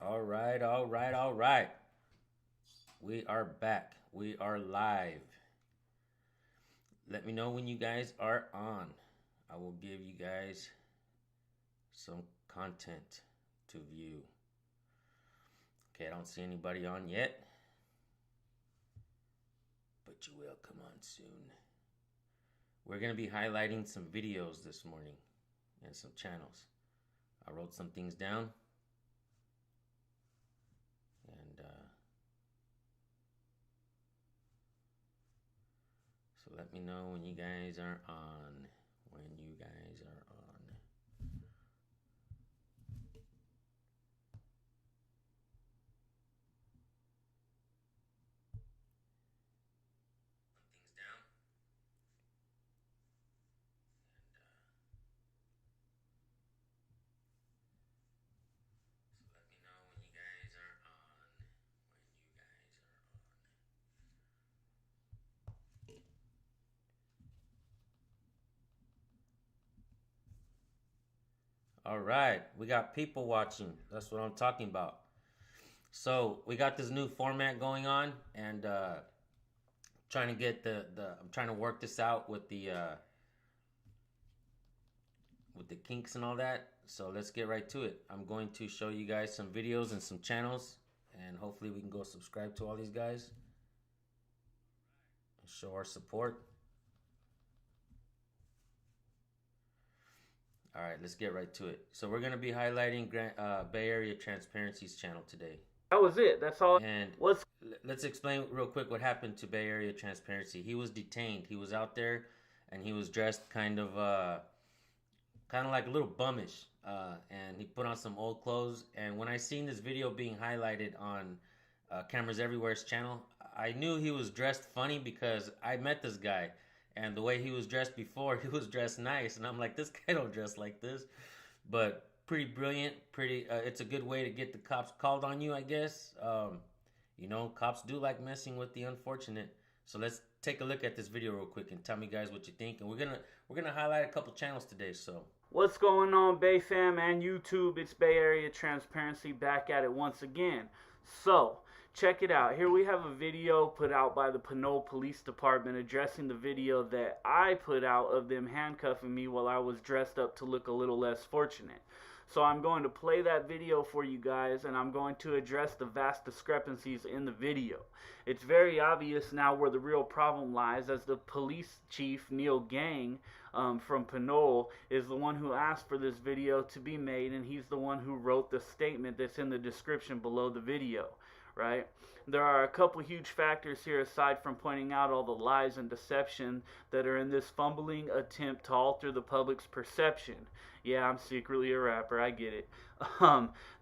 All right, all right, all right. We are back. We are live. Let me know when you guys are on. I will give you guys some content to view. Okay, I don't see anybody on yet, but you will come on soon. We're going to be highlighting some videos this morning and some channels. I wrote some things down. And so let me know when you guys are on. When you guys are on. Put things down. So let me know when you guys are on. When you guys are on. All right, we got people watching. That's what I'm talking about. So we got this new format going on, and trying to get I'm trying to work this out with the kinks and all that. So let's get right to it. I'm going to show you guys some videos and some channels, and hopefully we can go subscribe to all these guys and show our support. All right, let's get right to it. So we're going to be highlighting Bay Area Transparency's channel today. That was it. That's all. And let's explain real quick what happened to Bay Area Transparency. He was detained. He was out there, and he was dressed kind of like a little bummish, and he put on some old clothes. And when I seen this video being highlighted on Cameras Everywhere's channel, I knew he was dressed funny because I met this guy, and the way he was dressed before, he was dressed nice, and I'm like, this guy don't dress like this. But pretty brilliant, it's a good way to get the cops called on you, I guess. You know, cops do like messing with the unfortunate. So let's take a look at this video real quick and tell me guys what you think. And we're gonna highlight a couple channels today. So what's going on, Bay Fam and YouTube? It's Bay Area Transparency back at it once again. So check it out. Here we have a video put out by the Pinole Police Department addressing the video that I put out of them handcuffing me while I was dressed up to look a little less fortunate. So I'm going to play that video for you guys, and I'm going to address the vast discrepancies in the video. It's very obvious now where the real problem lies, as the police chief, Neil Gang, from Pinole, is the one who asked for this video to be made, and he's the one who wrote the statement that's in the description below the video. Right? There are a couple huge factors here aside from pointing out all the lies and deception that are in this fumbling attempt to alter the public's perception. Yeah, I'm secretly a rapper, I get it.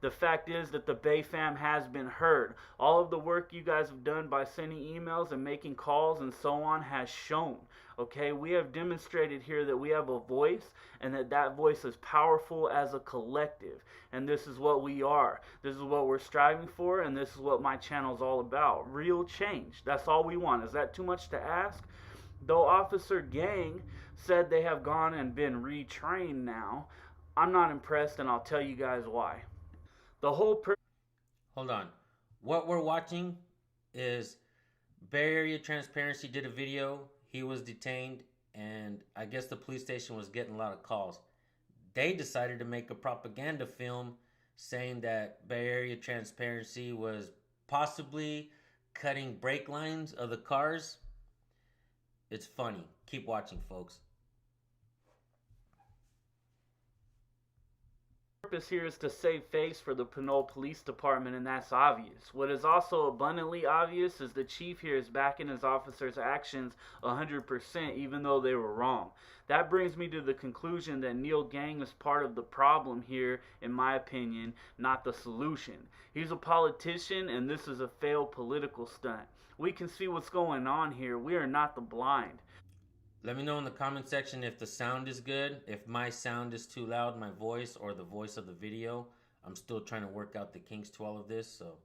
The fact is that the Bay Fam has been heard. All of the work you guys have done by sending emails and making calls and so on has shown. Okay, we have demonstrated here that we have a voice, and that voice is powerful as a collective. And this is what we are. This is what we're striving for, and this is what my channel is all about. Real change. That's all we want. Is that too much to ask? Though Officer Gang said they have gone and been retrained now, I'm not impressed, and I'll tell you guys why. The whole hold on. What we're watching is Bay Area Transparency did a video. He was detained, and I guess the police station was getting a lot of calls. They decided to make a propaganda film saying that Bay Area Transparency was possibly cutting brake lines of the cars. It's funny. Keep watching, folks. Purpose here is to save face for the Pinole Police Department, and that's obvious. What is also abundantly obvious is the chief here is backing his officers' actions 100%, even though they were wrong. That brings me to the conclusion that Neil Gang is part of the problem here, in my opinion, not the solution. He's a politician, and this is a failed political stunt. We can see what's going on here. We are not the blind. Let me know in the comment section if the sound is good, if my sound is too loud, my voice, or the voice of the video. I'm still trying to work out the kinks to all of this, so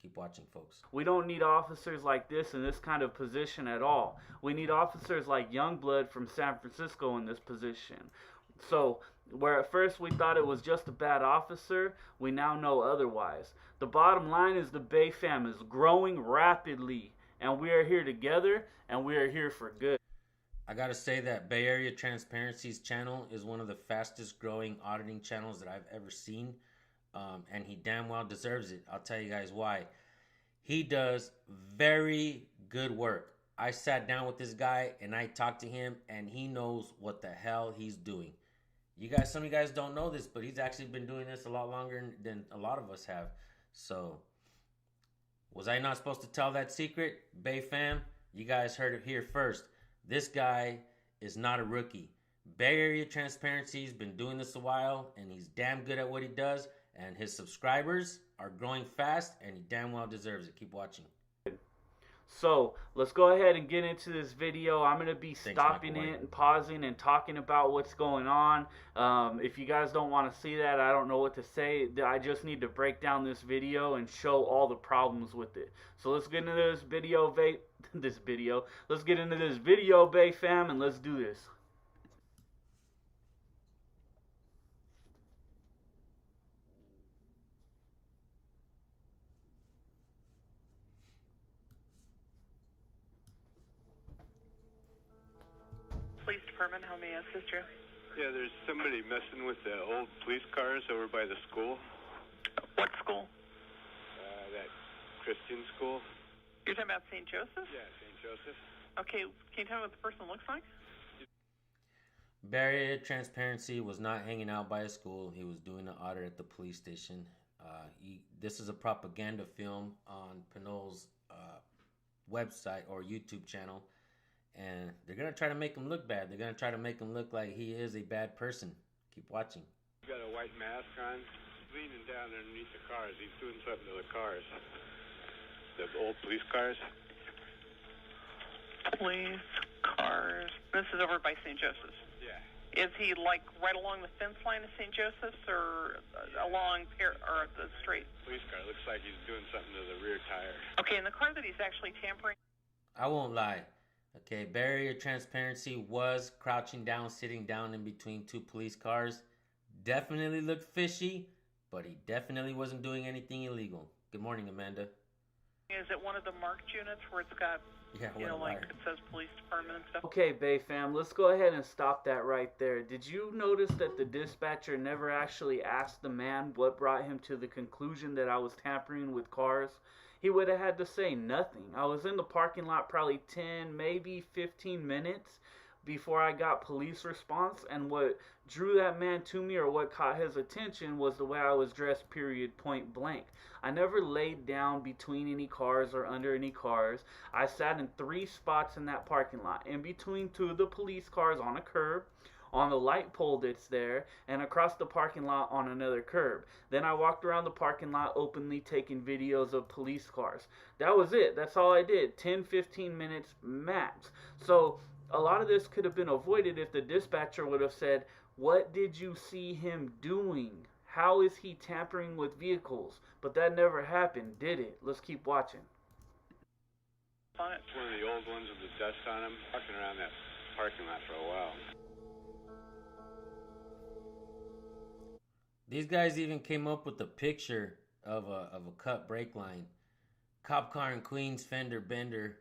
keep watching, folks. We don't need officers like this in this kind of position at all. We need officers like Youngblood from San Francisco in this position. So Where at first we thought it was just a bad officer, we now know otherwise. The bottom line is the Bay fam is growing rapidly, and we are here together, and we are here for good. I gotta say that Bay Area Transparency's channel is one of the fastest growing auditing channels that I've ever seen. And he damn well deserves it. I'll tell you guys why. He does very good work. I sat down with this guy and I talked to him, and he knows what the hell he's doing. Some of you guys don't know this, but he's actually been doing this a lot longer than a lot of us have. So, was I not supposed to tell that secret? Bay fam, you guys heard it here first. This guy is not a rookie. Bay Area Transparency's been doing this a while, and he's damn good at what he does, and his subscribers are growing fast, and he damn well deserves it. Keep watching. So let's go ahead and get into this video. I'm going to be stopping it and pausing and talking about what's going on. If you guys don't want to see that, I don't know what to say. I just need to break down this video and show all the problems with it. So let's get into this video, Let's get into this video, Bay fam, and let's do this. Police department, how may I assist you? Yeah, there's somebody messing with the old police cars over by the school. What school? That Christian school. You're talking about St. Joseph? Yeah, St. Joseph. Okay, can you tell me what the person looks like? Bay Area Transparency was not hanging out by a school. He was doing an audit at the police station. This is a propaganda film on Pinol's website or YouTube channel. And they're going to try to make him look bad. They're going to try to make him look like he is a bad person. Keep watching. He's got a white mask on. He's leaning down underneath the cars. He's doing something to the cars. The old police cars. Police cars. This is over by St. Joseph's. Yeah. Is he like right along the fence line of St. Joseph's or along or the street? Police car. Looks like he's doing something to the rear tire. Okay, and the car that he's actually tampering. I won't lie. Okay, Bay Area Transparency was crouching down, sitting down in between two police cars. Definitely looked fishy, but he definitely wasn't doing anything illegal. Good morning, Amanda. Is it one of the marked units where it's got, like it says police department and stuff? Okay, Bay fam, let's go ahead and stop that right there. Did you notice that the dispatcher never actually asked the man what brought him to the conclusion that I was tampering with cars? He would have had to say nothing. I was in the parking lot probably 10, maybe 15 minutes before I got police response, and what drew that man to me or what caught his attention was the way I was dressed, period, point blank. I never laid down between any cars or under any cars. I sat in 3 spots in that parking lot, in between 2 of the police cars on a curb, on the light pole that's there, and across the parking lot on another curb. Then I walked around the parking lot openly taking videos of police cars. That was it. That's all I did. 10-15 minutes max. So a lot of this could have been avoided if the dispatcher would have said, what did you see him doing? How is he tampering with vehicles? But that never happened, did it? Let's keep watching. It's one of the old ones with the dust on them. Walking around that parking lot for a while. These guys even came up with a picture of a cut brake line. Cop car in Queens, fender bender.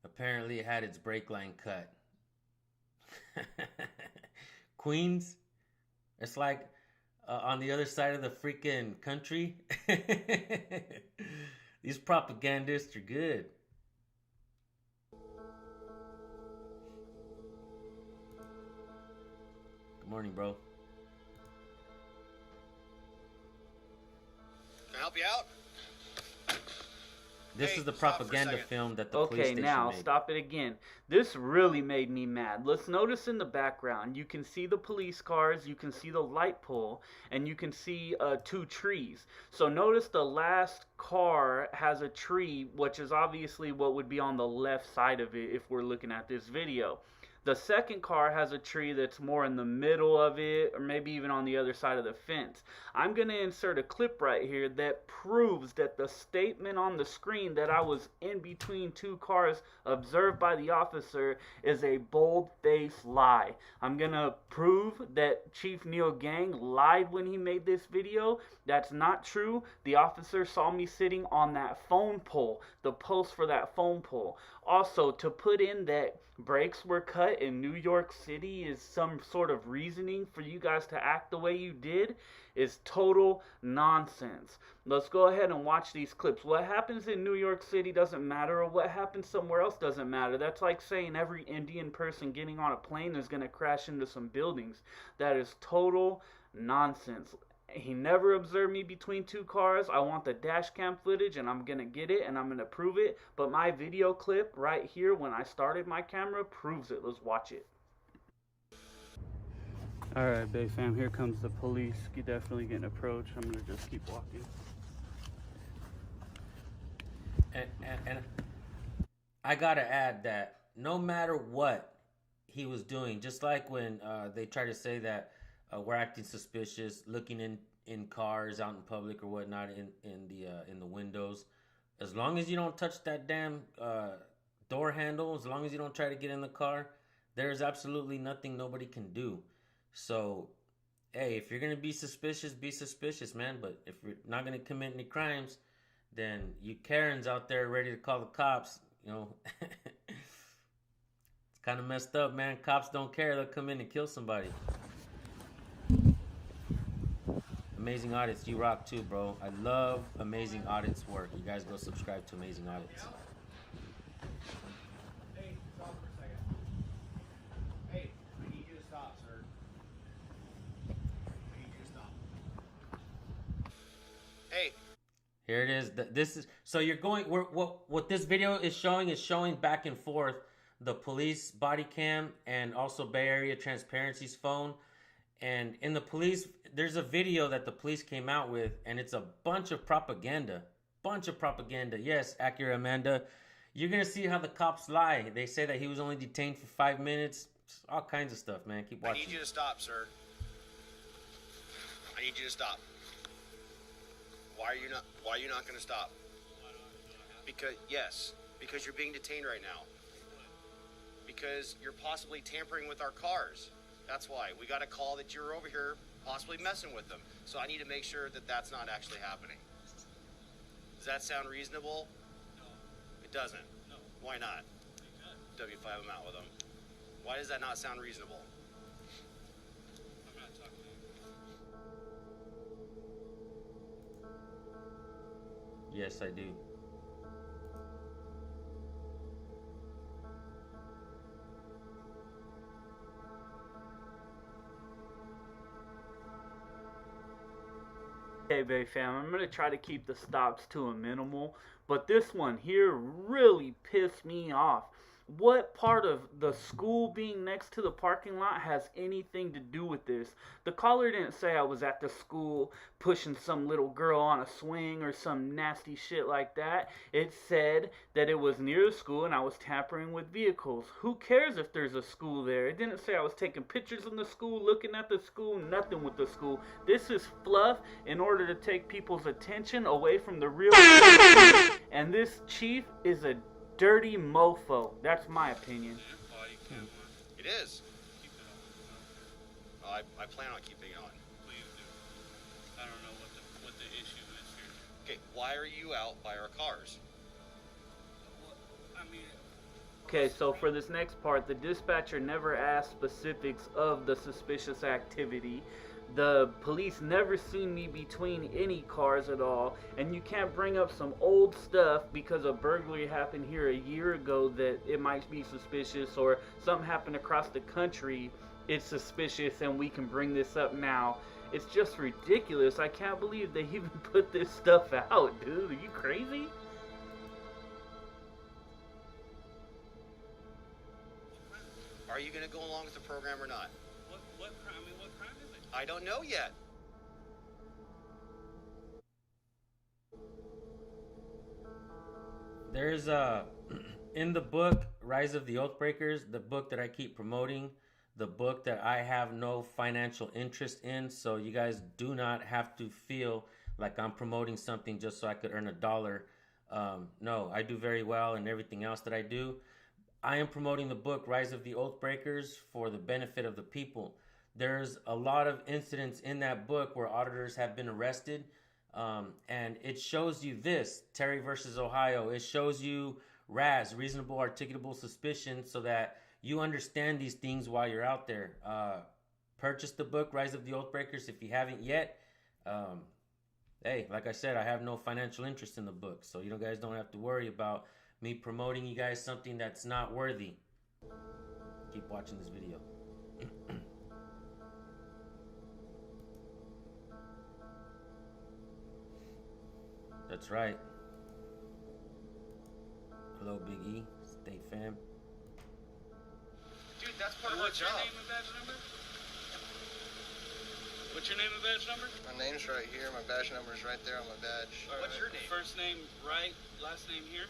Apparently it had its brake line cut. Queens? It's like on the other side of the freaking country. These propagandists are good. Good morning, bro. Can I help you out? This Hey, is the stop for a propaganda second. film that the police Okay, station now made. stop it again. This really made me mad. Let's notice in the background, you can see the police cars, you can see the light pole, and you can see 2 trees. So notice the last car has a tree, which is obviously what would be on the left side of it if we're looking at this video. The second car has a tree that's more in the middle of it, or maybe even on the other side of the fence. I'm going to insert a clip right here that proves that the statement on the screen that I was in between two cars observed by the officer is a bold-faced lie. I'm going to prove that Chief Neil Gang lied when he made this video. That's not true. The officer saw me sitting on that phone pole, the post for that phone pole. Also, to put in that brakes were cut in New York City is some sort of reasoning for you guys to act the way you did is total nonsense. Let's go ahead and watch these clips. What happens in New York City doesn't matter, or what happens somewhere else doesn't matter. That's like saying every Indian person getting on a plane is going to crash into some buildings. That is total nonsense. He never observed me between two cars. I want the dash cam footage, and I'm going to get it, and I'm going to prove it. But my video clip right here when I started my camera proves it. Let's watch it. Alright, Bay fam, here comes the police. You're definitely getting approached. I'm going to just keep walking. And I got to add that no matter what he was doing, just like when they try to say that we're acting suspicious, looking in cars out in public or whatnot, in the windows. As long as you don't touch that damn door handle, as long as you don't try to get in the car, there's absolutely nothing nobody can do. So, hey, if you're gonna be suspicious, man. But if you're not gonna commit any crimes, then you Karens out there ready to call the cops, you know. It's kind of messed up, man. Cops don't care; they'll come in and kill somebody. Amazing Audits, you rock too, bro. I love Amazing Audits work. You guys go subscribe to Amazing Audits. Hey, stop for a second. Hey, I need you to stop, sir. I need you to stop. Hey. Here it is. This is so you're going. What this video is showing back and forth the police body cam and also Bay Area Transparency's phone. And in the police, there's a video that the police came out with, and it's a bunch of propaganda. Yes, Accurate Amanda. You're going to see how the cops lie. They say that he was only detained for 5 minutes. All kinds of stuff, man. Keep watching. I need you to stop, sir. I need you to stop. Why are you not going to stop? Because you're being detained right now. Because you're possibly tampering with our cars. That's why. We got a call that you're over here possibly messing with them. So I need to make sure that that's not actually happening. Does that sound reasonable? No. It doesn't? No. Why not? W5 them out with them. Why does that not sound reasonable? I'm not talking to you. Yes, I do. Okay, Bay fam, I'm going to try to keep the stops to a minimal, but this one here really pissed me off. What part of the school being next to the parking lot has anything to do with this? The caller didn't say I was at the school pushing some little girl on a swing or some nasty shit like that. It said that it was near the school and I was tampering with vehicles. Who cares if there's a school there? It didn't say I was taking pictures in the school, looking at the school, nothing with the school. This is fluff in order to take people's attention away from the real issue. And this chief is a dirty mofo. That's my opinion. It is. Keep it on. I plan on keeping it on. Please do. I don't know what the issue is here. Okay, why are you out by our cars? I mean... Okay, so for this next part, the dispatcher never asked specifics of the suspicious activity. The police never seen me between any cars at all, and you can't bring up some old stuff because a burglary happened here a year ago that it might be suspicious, or something happened across the country, it's suspicious, and we can bring this up now. It's just ridiculous. I can't believe they even put this stuff out, dude. Are you crazy? Are you going to go along with the program or not? What crime? I mean, what crime is it? I don't know yet. There's in the book Rise of the Oathbreakers, the book that I keep promoting, the book that I have no financial interest in, so you guys do not have to feel like I'm promoting something just so I could earn $1. No, I do very well in everything else that I do. I am promoting the book Rise of the Oathbreakers for the benefit of the people. There's a lot of incidents in that book where auditors have been arrested, and it shows you this, Terry versus Ohio. It shows you RAS, reasonable articulable suspicion, so that you understand these things while you're out there. Purchase the book Rise of the Oathbreakers if you haven't yet. Hey, like I said, I have no financial interest in the book, so you guys don't have to worry about me promoting you guys something that's not worthy. Keep watching this video. That's right. Hello, Big E. Stay fam. Dude, that's part of our job. What's your name and badge number? What's your name and badge number? My name's right here. My badge number is right there on my badge. What's your name? First name right, last name here.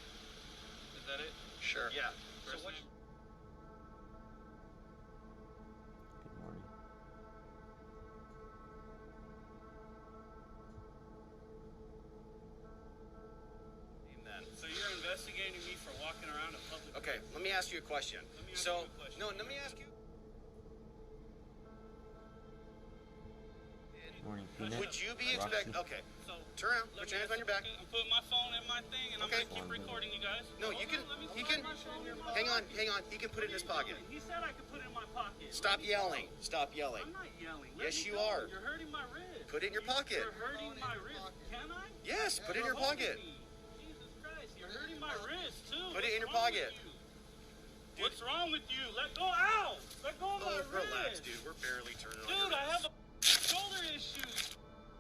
Is that it? Sure. Yeah. First So what? name. Good morning. Amen. So you're investigating me for walking around in public? Okay, let me ask you a question. Let me ask you a question. No, let me ask you. Morning, Peanut. Would you be Roxy. Okay, So turn around. let Put me your hands ask on your back. you- I'm putting my phone in my thing, and Okay. I'm gonna keep recording you guys. No, Hold you can. on, let me He put can. my phone in my Hang on, pocket. hang on. He can put it in his What are you pocket. doing? He said I could put it in my pocket. Stop Let me yelling. go. Stop yelling. I'm not yelling. Let Yes, me you go. are. You're hurting my wrist. Put it in your pocket. You're hurting my wrist. Can I? Yes, put it in your You're pocket. holding me. Jesus Christ, you're hurting my wrist too. Put it in your What's wrong pocket. with you? What's wrong with you? Let go. Ow! Let go of my Oh, relax, wrist. dude. We're barely turning on. Dude, your I have wrist. a shoulder issue.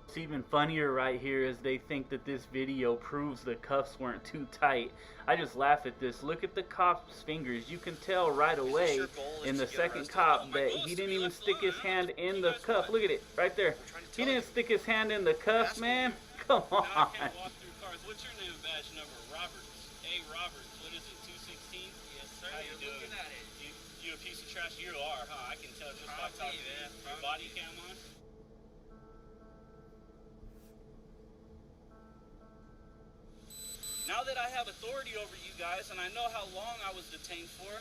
What's even funnier right here is they think that this video proves the cuffs weren't too tight. I just laugh at this. Look at the cop's fingers. You can tell right away your goal is in to the get second arrested? cop My that goal is he to didn't be even left stick his alone. hand That's in you the guys cuff. want. Look at it right there. trying to He tell didn't you. stick his hand in the cuff, Asking man. you. Come Now I on. can't walk through cars. What's your name and badge number? Roberts. A. Roberts. What is it? 216? Yes, sir. How you doing? Looking at it. You a piece of trash? You are, huh? I can tell just by talking to you. Your body cam on? Now that I have authority over you guys and I know how long I was detained for,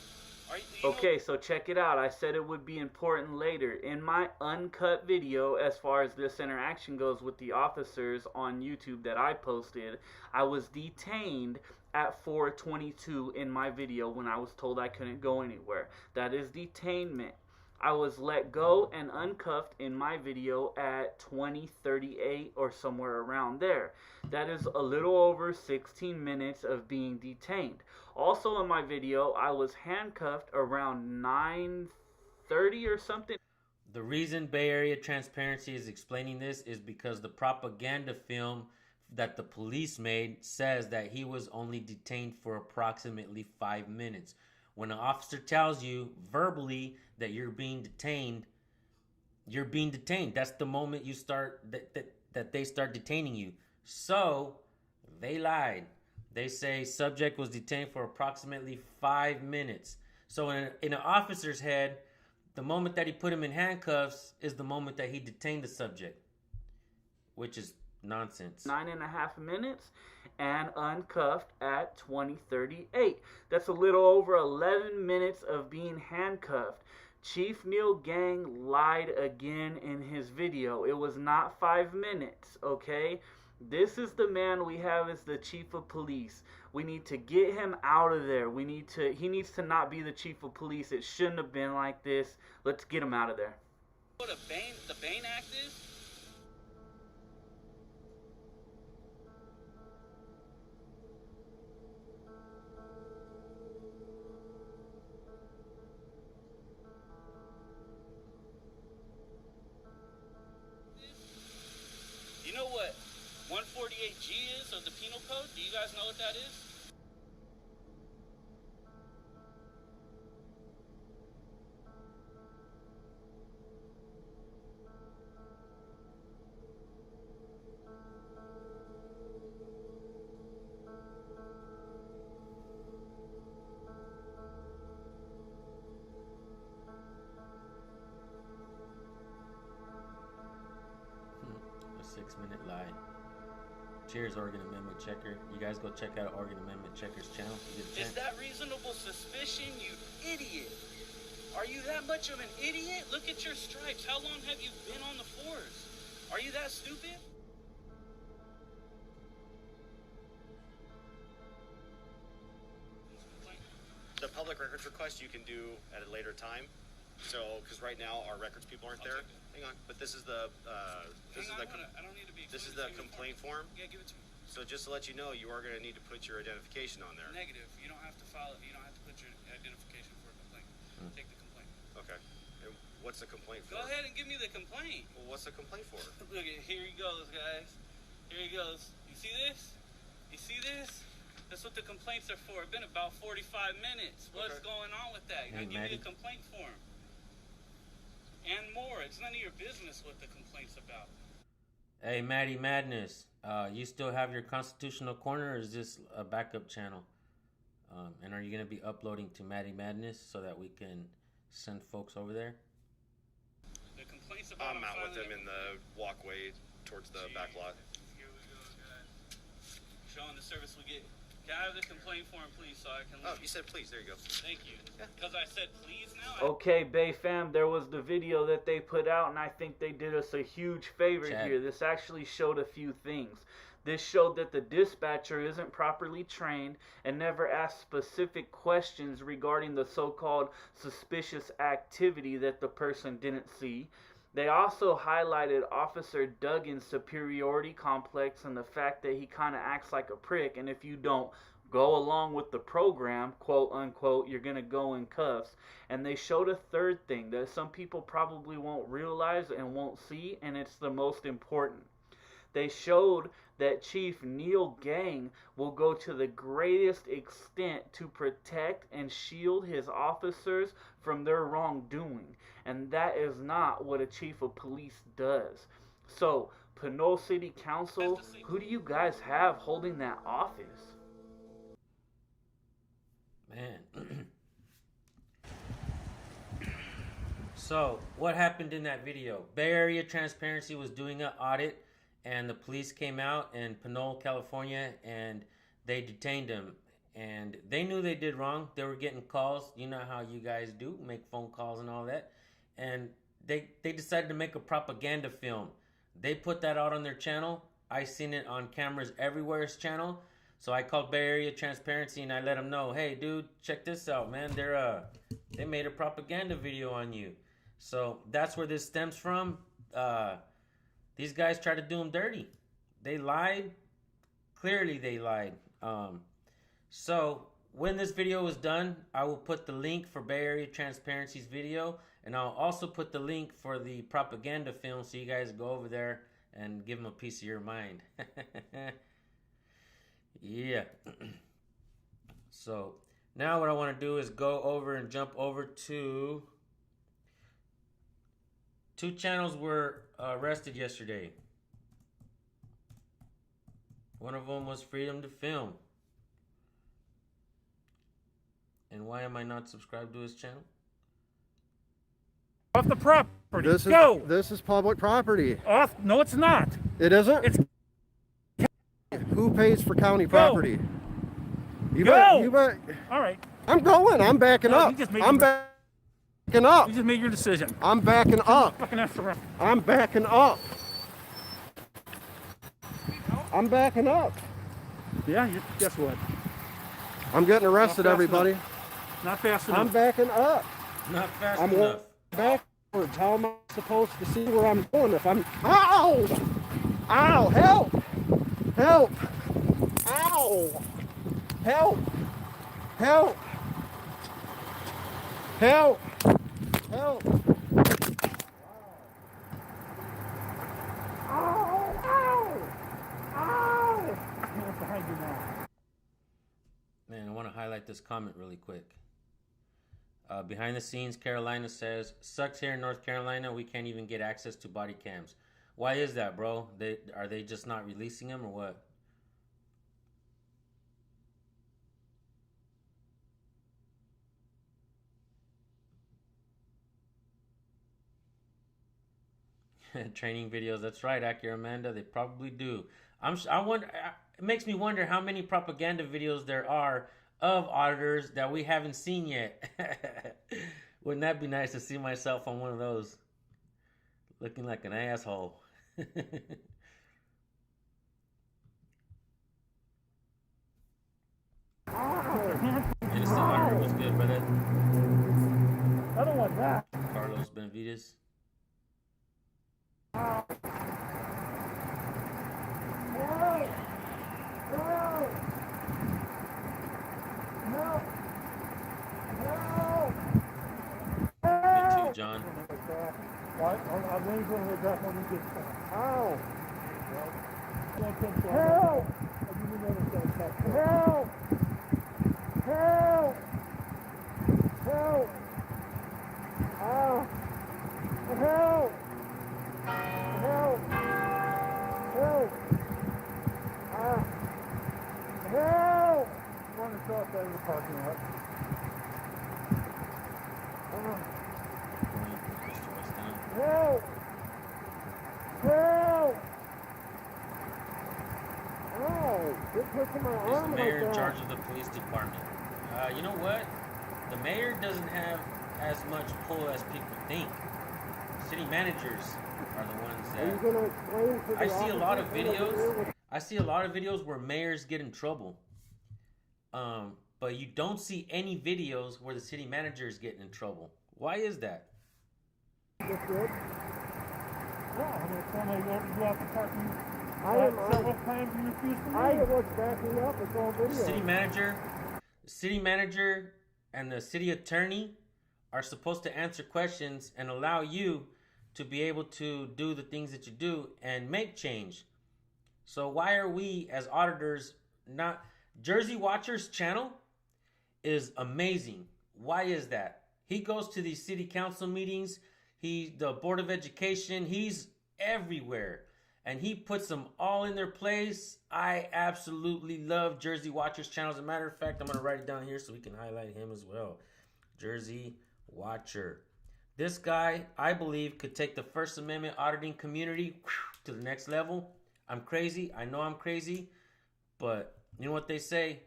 Okay, so check it out. I said it would be important later. In my uncut video, as far as this interaction goes with the officers on YouTube that I posted, I was detained at 4:22 in my video when I was told I couldn't go anywhere. That is detainment. I was let go and uncuffed in my video at 20:38 or somewhere around there. That is a little over 16 minutes of being detained. Also in my video, I was handcuffed around 9:30 or something. The reason Bay Area Transparency is explaining this is because the propaganda film that the police made says that he was only detained for approximately 5 minutes. When an officer tells you verbally that you're being detained, you're being detained. That's the moment you start that they start detaining you. So they lied. They say subject was detained for approximately 5 minutes. So in an officer's head, the moment that he put him in handcuffs is the moment that he detained the subject, which is nonsense. 9.5 minutes and uncuffed at 20:38. That's a little over 11 minutes of being handcuffed. Chief Neil Gang lied again in his video. It was not 5 minutes, okay? This is the man we have as the chief of police. We need to get him out of there. He needs to not be the chief of police. It shouldn't have been like this. Let's get him out of there. what the Bain Act is? You know what 148G is of the penal code? Do you guys know what that is? 6-minute lie. Cheers, Organ Amendment Checker. You guys go check out Organ Amendment Checker's channel. Is that reasonable suspicion, you idiot? Are you that much of an idiot? Look at your stripes. How long have you been on the force? Are you that stupid? The public records request you can do at a later time. So, because right now our records people aren't there. Hang on, but this is the I don't need to be. this is the complaint form. Yeah, give it to me. So just to let you know, you are going to need to put your identification on there. Negative. You don't have to file it. You don't have to put your identification for a complaint. Take the complaint. Okay. And what's the complaint for? Go ahead and give me the complaint. Well, what's the complaint for? Look at here he goes, guys. Here he goes. You see this? You see this? That's what the complaints are for. It's been about 45 minutes. What's going on with that? Now give me a complaint form. And more. It's none of your business what the complaint's about. Hey, Maddie Madness. You still have your constitutional corner, or is this a backup channel? And are you going to be uploading to Maddie Madness so that we can send folks over there? The complaint's about... I'm out with him in the walkway towards the back lot. Here we go, guys. Showing the service we get. Can I have the complaint form, please, so I can leave? Oh, you said please. There you go. Thank you. Because I said please now? Okay, Bay fam, there was the video that they put out, and I think they did us a huge favor here. This actually showed a few things. This showed that the dispatcher isn't properly trained and never asked specific questions regarding the so-called suspicious activity that the person didn't see. They also highlighted Officer Duggan's superiority complex and the fact that he kind of acts like a prick, and if you don't go along with the program, quote unquote, you're going to go in cuffs. And they showed a third thing that some people probably won't realize and won't see, and it's the most important. They showed that Chief Neil Gang will go to the greatest extent to protect and shield his officers from their wrongdoing. And that is not what a chief of police does. So, Pinole City Council, who do you guys have holding that office? Man. So, what happened in that video? Bay Area Transparency was doing an audit, and the police came out in Pinole, California, and they detained him. And they knew they did wrong. They were getting calls. You know how you guys do, make phone calls and all that. And they decided to make a propaganda film. They put that out on their channel. I seen it on cameras everywhere's channel. So I called Bay Area Transparency and I let them know, hey, dude, check this out, man. They made a propaganda video on you. So that's where this stems from. These guys tried to do them dirty. They lied. Clearly they lied. So when this video is done, I will put the link for Bay Area Transparency's video, and I'll also put the link for the propaganda film so you guys go over there and give them a piece of your mind. Yeah. So now what I want to do is go over and jump over to... 2 channels were arrested yesterday. One of them was Freedom to Film. And why am I not subscribed to his channel? Off the property. This is public property. Off. No, it's not. It isn't? It's... Who pays for county property? You Go. bet. All right. I'm going. I'm backing up. I'm backing up. You just made your decision. I'm backing up. Fucking ass around. I'm backing up. I'm backing up. Yeah, guess what? I'm getting arrested, everybody. Not fast enough. I'm backing up. Not fast I'm enough. backwards. How am I supposed to see where I'm going if I'm... Ow! Ow! Help! Help! Ow! Help! Help! Help! Help! Ow! Ow! Ow! What's behind you now? Man, I want to highlight this comment really quick. Behind the scenes, Carolina says, sucks here in North Carolina. We can't even get access to body cams. Why is that, bro? Are they just not releasing them or what? Training videos. That's right, Accurate Amanda. They probably do. I wonder. It makes me wonder how many propaganda videos there are of auditors that we haven't seen yet. Wouldn't that be nice to see myself on one of those, looking like an asshole? Innocent auditor was good, brother. I don't want that. Carlos Benavides. Me too, John. What? I'm waiting for the back when you get Ow! Help! Help! Help! Help! Ah! Help! Help! Help! Ah! Help! Run across out of the parking lot. Help! Help! Oh, quit pushing my Is the arm like mayor in that. charge of the police department? You know what? The mayor doesn't have as much pull as people think. City managers are the ones Are you that. gonna explain to the I see a lot of officers over here videos. what- I see a lot of videos where mayors get in trouble. But you don't see any videos where the city managers get in trouble. Why is that? That's good. No, I'm going to tell my lord to go out the parking I am several times and refuse to I leave. was backing up. It's all video. City manager and the city attorney are supposed to answer questions and allow you to be able to do the things that you do and make change. So why are we as auditors not? Jersey Watcher's channel is amazing. Why is that? He goes to these city council meetings, the Board of Education, he's everywhere. And he puts them all in their place. I absolutely love Jersey Watcher's channel. As a matter of fact, I'm going to write it down here so we can highlight him as well. Jersey Watcher. This guy, I believe, could take the First Amendment auditing community to the next level. I'm crazy. I know I'm crazy. But you know what they say?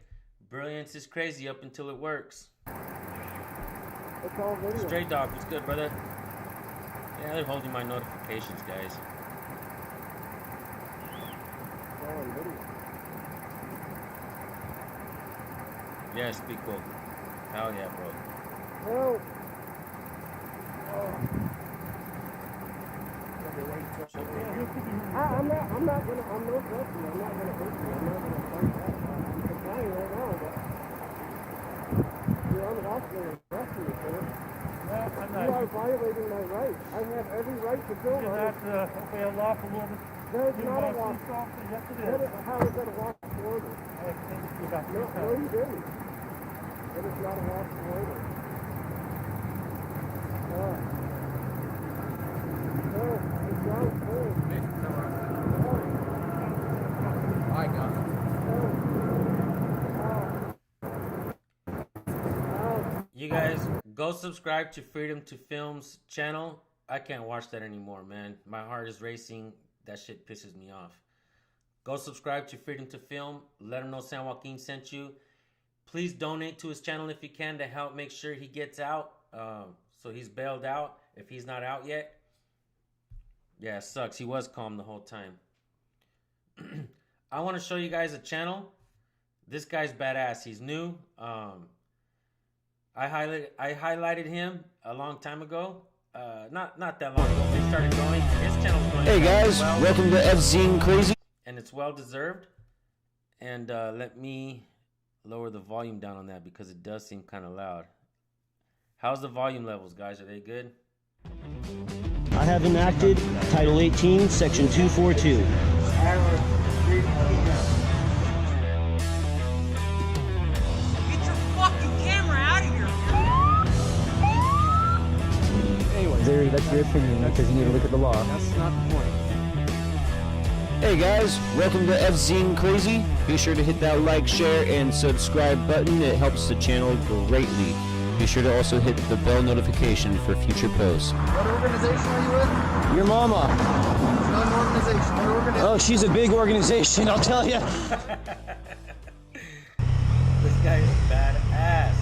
Brilliance is crazy up until it works. It's all video. Stray Dog, what's good, brother? Yeah, they're holding my notifications, guys. It's all on video. Yes, be cool. Hell yeah, bro. Help! I'm not gonna hurt you. I'm not gonna fight that. I'm complying right now, but you're unlawfully arresting me for it. You are violating my rights. I have every right to film on it. That's a lawful order. That's not a law. Yes, it How is. is that a lawful order? I think you got No, you didn't. It is not a lawful order. It's not cool. I got it. You guys, go subscribe to Freedom to Film's channel. I can't watch that anymore, man. My heart is racing. That shit pisses me off. Go subscribe to Freedom to Film. Let him know San Joaquin sent you. Please donate to his channel if you can to help make sure he gets out. So he's bailed out if he's not out yet. Yeah, it sucks. He was calm the whole time. I want to show you guys a channel. This guy's badass. He's new. I highlighted him a long time ago. Not that long ago. He started going. His channel's going. Hey guys, well, welcome to FZine Crazy. and it's well deserved. And let me lower the volume down on that because it does seem kind of loud. How's the volume levels, guys? Are they good? I have enacted Title 18, Section 242. Get your fucking camera out of here! Anyway, there, that's your opinion because you need to look at the law. That's not the point. Hey guys, welcome to FZine Crazy. Be sure to hit that like, share, and subscribe button. It helps the channel greatly. Be sure to also hit the bell notification for future posts. What organization are you with? Your mama. It's not an organization. What organization? Oh, she's a big organization, I'll tell you. This guy is badass.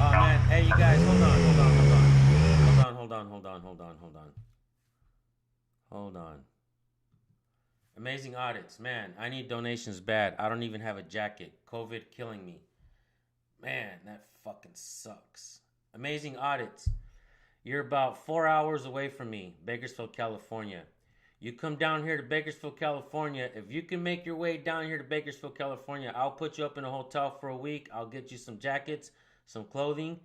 Oh man, hey you guys, hold on. Amazing audits, man. I need donations bad. I don't even have a jacket. COVID killing me. Man, that fucking sucks. Amazing audits. You're about 4 hours away from me, Bakersfield, California. You come down here to Bakersfield, California. If you can make your way down here to Bakersfield, California, I'll put you up in a hotel for a week. I'll get you some jackets, some clothing,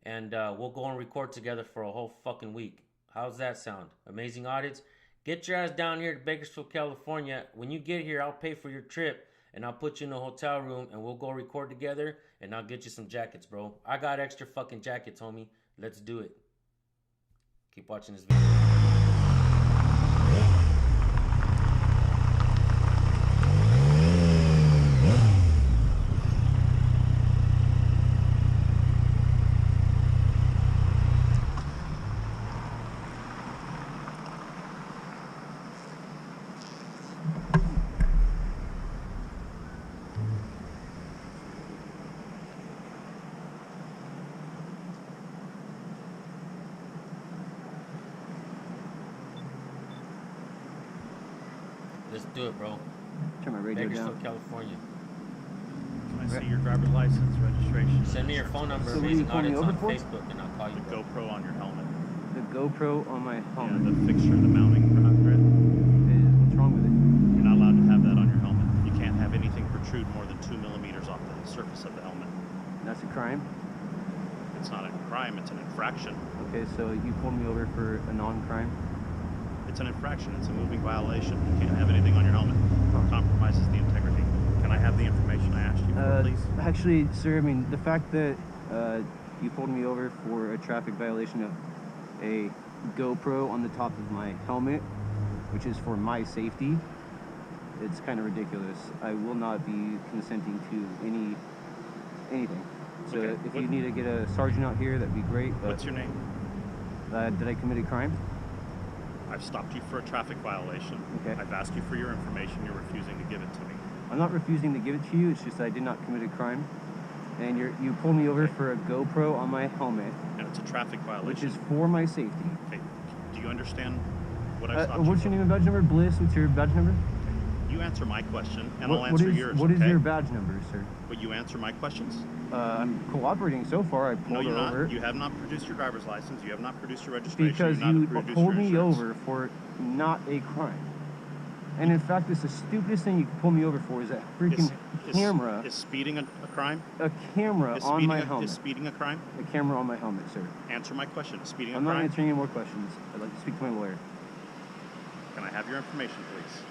and we'll go and record together for a whole fucking week. How's that sound? Amazing audits. Get your ass down here to Bakersfield, California. When you get here, I'll pay for your trip, and I'll put you in a hotel room, and we'll go record together, and I'll get you some jackets, bro. I got extra fucking jackets, homie. Let's do it. Keep watching this video. Let's do it, bro. Turn my radio Bakersfield, down. California. Can I see your driver's license, registration? Send me your phone number. So what are you Amazing pulling me audits over on for? Facebook, and I'll call you. The GoPro on your helmet. The GoPro on my helmet. Yeah, the fixture, the mounting grid. What's wrong with it? You're not allowed to have that on your helmet. You can't have anything protrude more than 2 millimeters off the surface of the helmet. That's a crime? It's not a crime, it's an infraction. Okay, so you pulled me over for a non-crime? It's an infraction, it's a moving violation. You can't have anything on your helmet. It compromises the integrity. Can I have the information I asked you for, please? Actually, sir, I mean, the fact that you pulled me over for a traffic violation of a GoPro on the top of my helmet, which is for my safety, it's kind of ridiculous. I will not be consenting to anything. So Okay. if you need to get a sergeant out here, that'd be great. But, What's your name? Did I commit a crime? I've stopped you for a traffic violation. Okay. I've asked you for your information, you're refusing to give it to me. I'm not refusing to give it to you, it's just I did not commit a crime. And you pulled me over for a GoPro on my helmet, And it's a traffic violation. which is for my safety. Okay. Do you understand what I stopped you What's for? your name and badge number? Bliss, what's your badge number? You answer my question, and What- I'll answer what is, yours, What is okay? your badge number, sir? But you answer my questions? I'm cooperating so far. I No, pulled you're her not. over. You have not produced your driver's license. You have not produced your registration. Because You've not you produced pulled your me insurance. over for not a crime. And in fact, it's the stupidest thing you can pull me over for is that freaking camera. Is speeding a crime? A camera Is on speeding my a- helmet. Is speeding a crime? A camera on my helmet, sir. Answer my question. Is speeding a I'm not crime? answering any more questions. I'd like to speak to my lawyer. Can I have your information, please?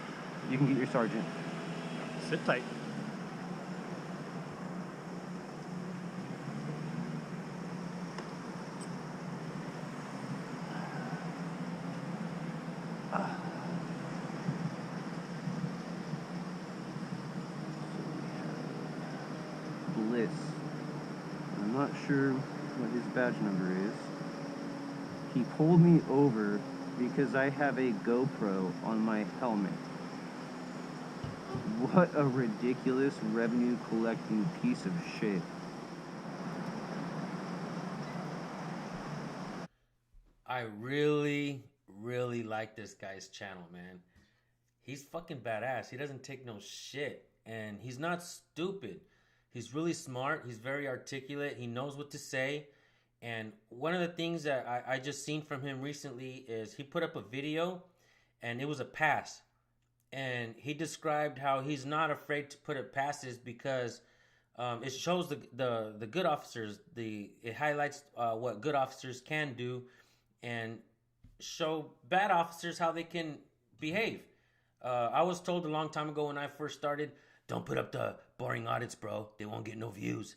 You can get your sergeant. Sit tight. Bliss. I'm not sure what his badge number is. He pulled me over because I have a GoPro on my helmet. What a ridiculous revenue collecting piece of shit. I really, really like this guy's channel, man. He's fucking badass. He doesn't take no shit. And he's not stupid. He's really smart. He's very articulate. He knows what to say. And one of the things that I just seen from him recently is he put up a video and it was a pass. And he described how he's not afraid to put up passes because it shows the good officers. It highlights what good officers can do and show bad officers how they can behave. I was told a long time ago when I first started, don't put up the boring audits, bro. They won't get no views.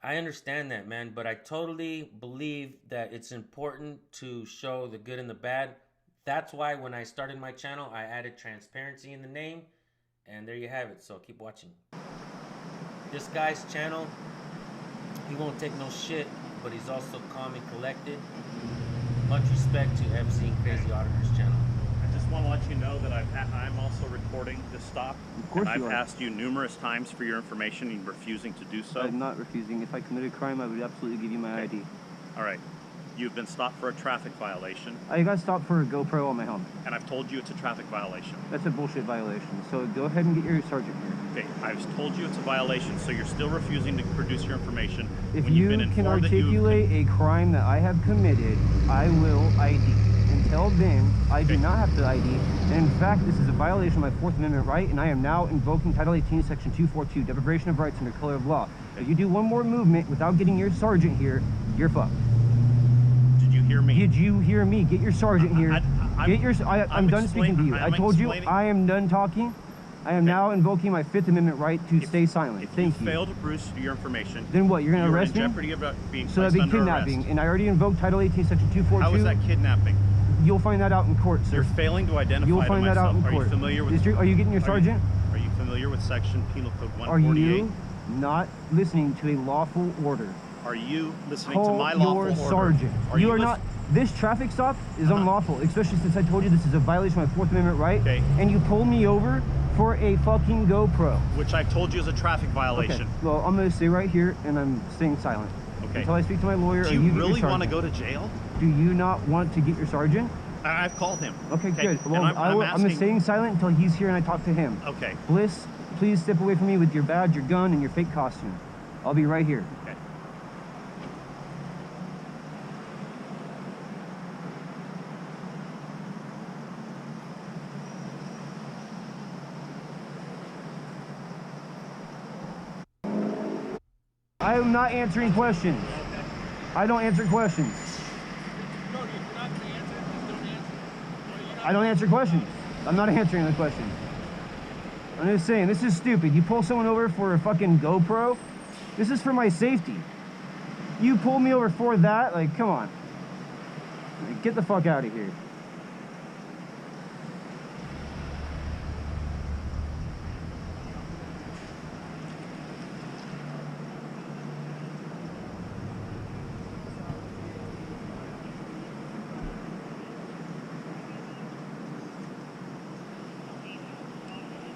I understand that, man, but I totally believe that it's important to show the good and the bad. That's why when I started my channel, I added transparency in the name, and there you have it. So keep watching. This guy's channel, he won't take no shit, but he's also calm and collected. Much respect to FC and Crazy Auditor's channel. I just want to let you know that I'm also recording this stop. Of course and you I've are. asked you numerous times for your information and you're refusing to do so. I'm not refusing. If I committed a crime, I would absolutely give you my ID. All right. You've been stopped for a traffic violation. I got stopped for a GoPro on my helmet. And I've told you it's a traffic violation. That's a bullshit violation. So go ahead and get your sergeant here. Okay, I've told you it's a violation, so you're still refusing to produce your information. If when you've you been can informed that articulate a crime that I have committed, I will ID. Until then, I do not have to ID. And in fact, this is a violation of my Fourth Amendment right, and I am now invoking Title 18, Section 242, deprivation of rights under color of law. If you do one more movement without getting your sergeant here, you're fucked. Did you hear me? Did you hear me? Get your sergeant here. I'm done speaking to you. I told you I am done talking. I am now invoking my Fifth Amendment right to stay silent. Thank you. If you fail to produce your information, then what? You're going to arrest me? You're in jeopardy of being so that'd be kidnapping, and I already invoked Title 18, Section 242. How is that kidnapping? You'll find that out in court, sir. You're failing to identify You'll find that out in court. Are you familiar with? Are you getting your sergeant? Are you familiar with Section Penal Code 148? Are you not listening to a lawful order? Are you listening to my lawful order? Call your sergeant. You are not. This traffic stop is unlawful, especially since I told you this is a violation of my Fourth Amendment right. Okay. And you pulled me over for a fucking GoPro. Which I've told you is a traffic violation. Okay. Well, I'm going to stay right here, and I'm staying silent. Okay. Until I speak to my lawyer. Do you really want to go to jail? Do you not want to get your sergeant? I've called him. Okay, good. Well, I'm staying silent until he's here and I talk to him. Okay. Bliss, please step away from me with your badge, your gun, and your fake costume. I'll be right here. Okay. I am not answering questions. I don't answer questions. I don't answer questions. I'm not answering the question. I'm just saying, this is stupid. You pull someone over for a fucking GoPro? This is for my safety. You pull me over for that? Like, come on. Like, get the fuck out of here.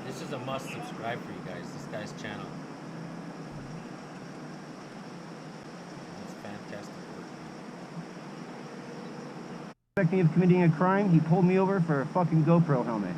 This is a must subscribe for you guys. This guy's channel. It's fantastic work. Suspect me of committing a crime. He pulled me over for a fucking GoPro helmet.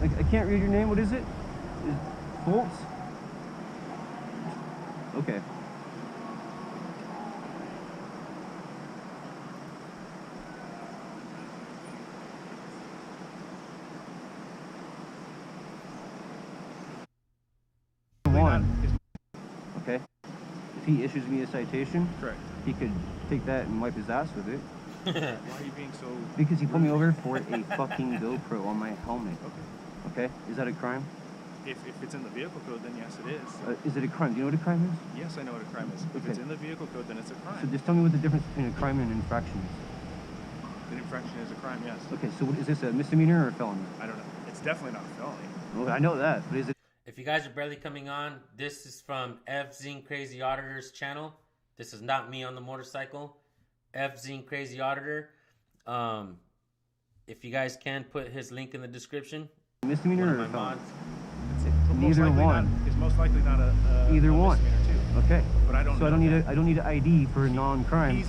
I can't read your name. What is it? Foltz? Okay. Okay. If he issues me a citation, correct, he could take that and wipe his ass with it. Why are you being so... Because he pulled me over for a fucking GoPro on my helmet. Okay? Is that a crime? If it's in the vehicle code, then yes, it is. Is it a crime? Do you know what a crime is? Yes, I know what a crime is. If Okay. it's in the vehicle code, then it's a crime. So just tell me what the difference between a crime and an infraction is. An infraction is a crime, yes. Okay, so is this a misdemeanor or a felony? I don't know. It's definitely not a felony. Well, I know that, but is it... If you guys are barely coming on, this is from F Zine Crazy Auditor's channel. This is not me on the motorcycle. F Zine Crazy Auditor. If you guys can put his link in the description. Misdemeanor One or of a my felony? mods. Neither one. It's most likely not a Either one. misdemeanor too. Okay. But I don't So know I don't need an ID for a non-crime.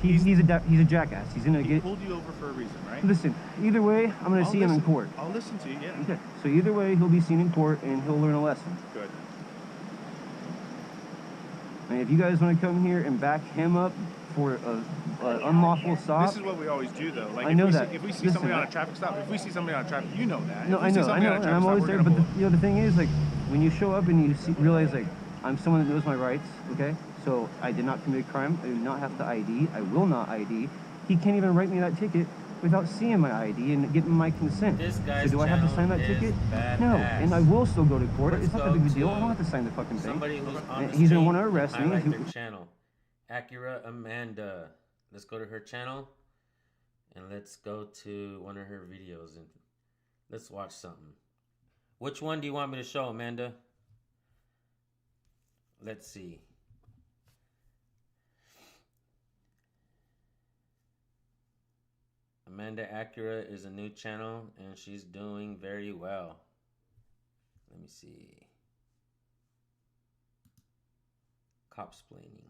He's a jackass. He's gonna He get... pulled you over for a reason, right? Listen, either way, I'm gonna see him in court. I'll listen to you, yeah. Okay. So either way, he'll be seen in court and he'll learn a lesson. Good. And if you guys want to come here and back him up for a unlawful stop. This is what we always do, though. Like, I know that. If we see somebody on a traffic stop, if we see somebody on a traffic, you know that. No, I know, and I'm always there. But the thing is, like, when you show up and you realize, like, I'm someone that knows my rights. Okay, so I did not commit a crime. I do not have to ID. I will not ID. He can't even write me that ticket without seeing my ID and getting my consent. This guy's so do I have to sign that ticket? No, and I will still go to court. It's not that big of a deal. I don't have to sign the fucking thing. Somebody who's on the He's gonna street, want to arrest me. highlight their channel. Acura Amanda. Let's go to her channel and let's go to one of her videos and let's watch something. Which one do you want me to show, Amanda? Let's see. Amanda Acura is a new channel and she's doing very well. Let me see. Copsplaining.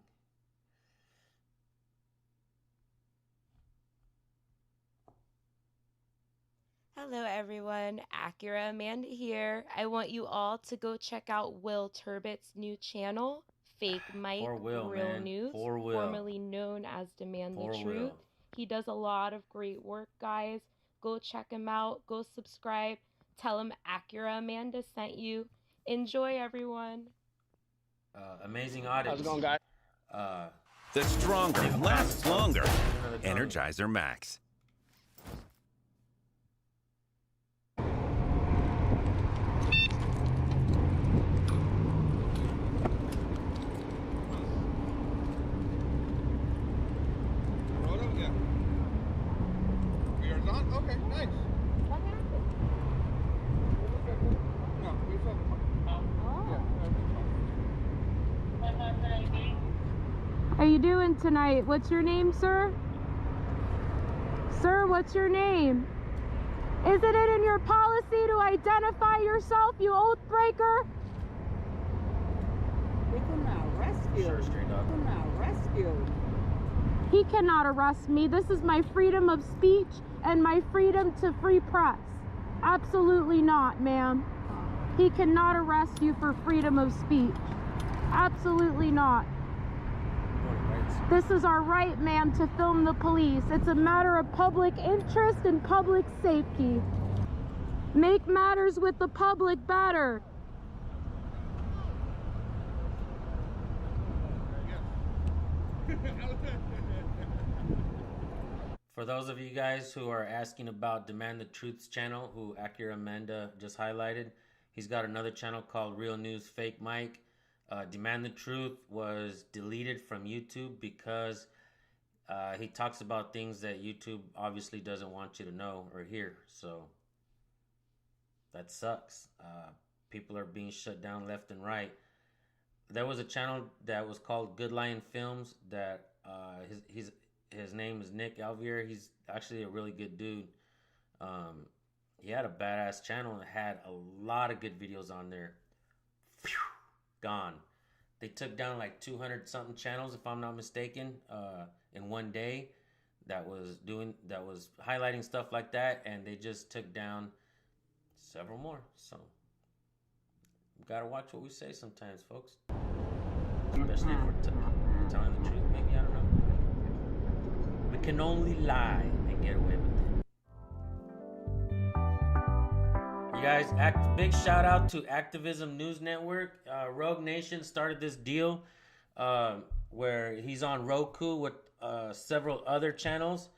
Hello everyone, Acura Amanda here. I want you all to go check out Will Turbitt's new channel, Fake Mike Real News, formerly known as Demand the Truth. He does a lot of great work, guys. Go check him out, go subscribe, tell him Acura Amanda sent you. Enjoy, everyone. Amazing audience. How's it going, guys? The stronger lasts longer. Energizer Max. Okay, nice. What happened? No, we saw the How you doing tonight? What's your name, sir? Sir, what's your name? Isn't it in your policy to identify yourself, you oath breaker? They could not arrest you. Sure, straight up. They could not arrest you. He cannot arrest me. This is my freedom of speech and my freedom to free press. Absolutely not, ma'am. He cannot arrest you for freedom of speech. Absolutely not. This is our right, ma'am, to film the police. It's a matter of public interest and public safety. Make matters with the public better. For those of you guys who are asking about Demand the Truth's channel, who Acura Amanda just highlighted, he's got another channel called Real News Fake Mike. Demand the Truth was deleted from YouTube because he talks about things that YouTube obviously doesn't want you to know or hear. So that sucks. People are being shut down left and right. There was a channel that was called Good Lion Films that his name is Nick Alvier. He's actually a really good dude. He had a badass channel and had a lot of good videos on there. Phew, gone. They took down like 200 something channels, if I'm not mistaken, in one day that was highlighting stuff like that, and they just took down several more. So we gotta watch what we say sometimes, folks. Especially if we're telling the truth. Maybe, I don't know. We can only lie and get away with it. You guys, big shout out to Activism News Network. Rogue Nation started this deal where he's on Roku with several other channels.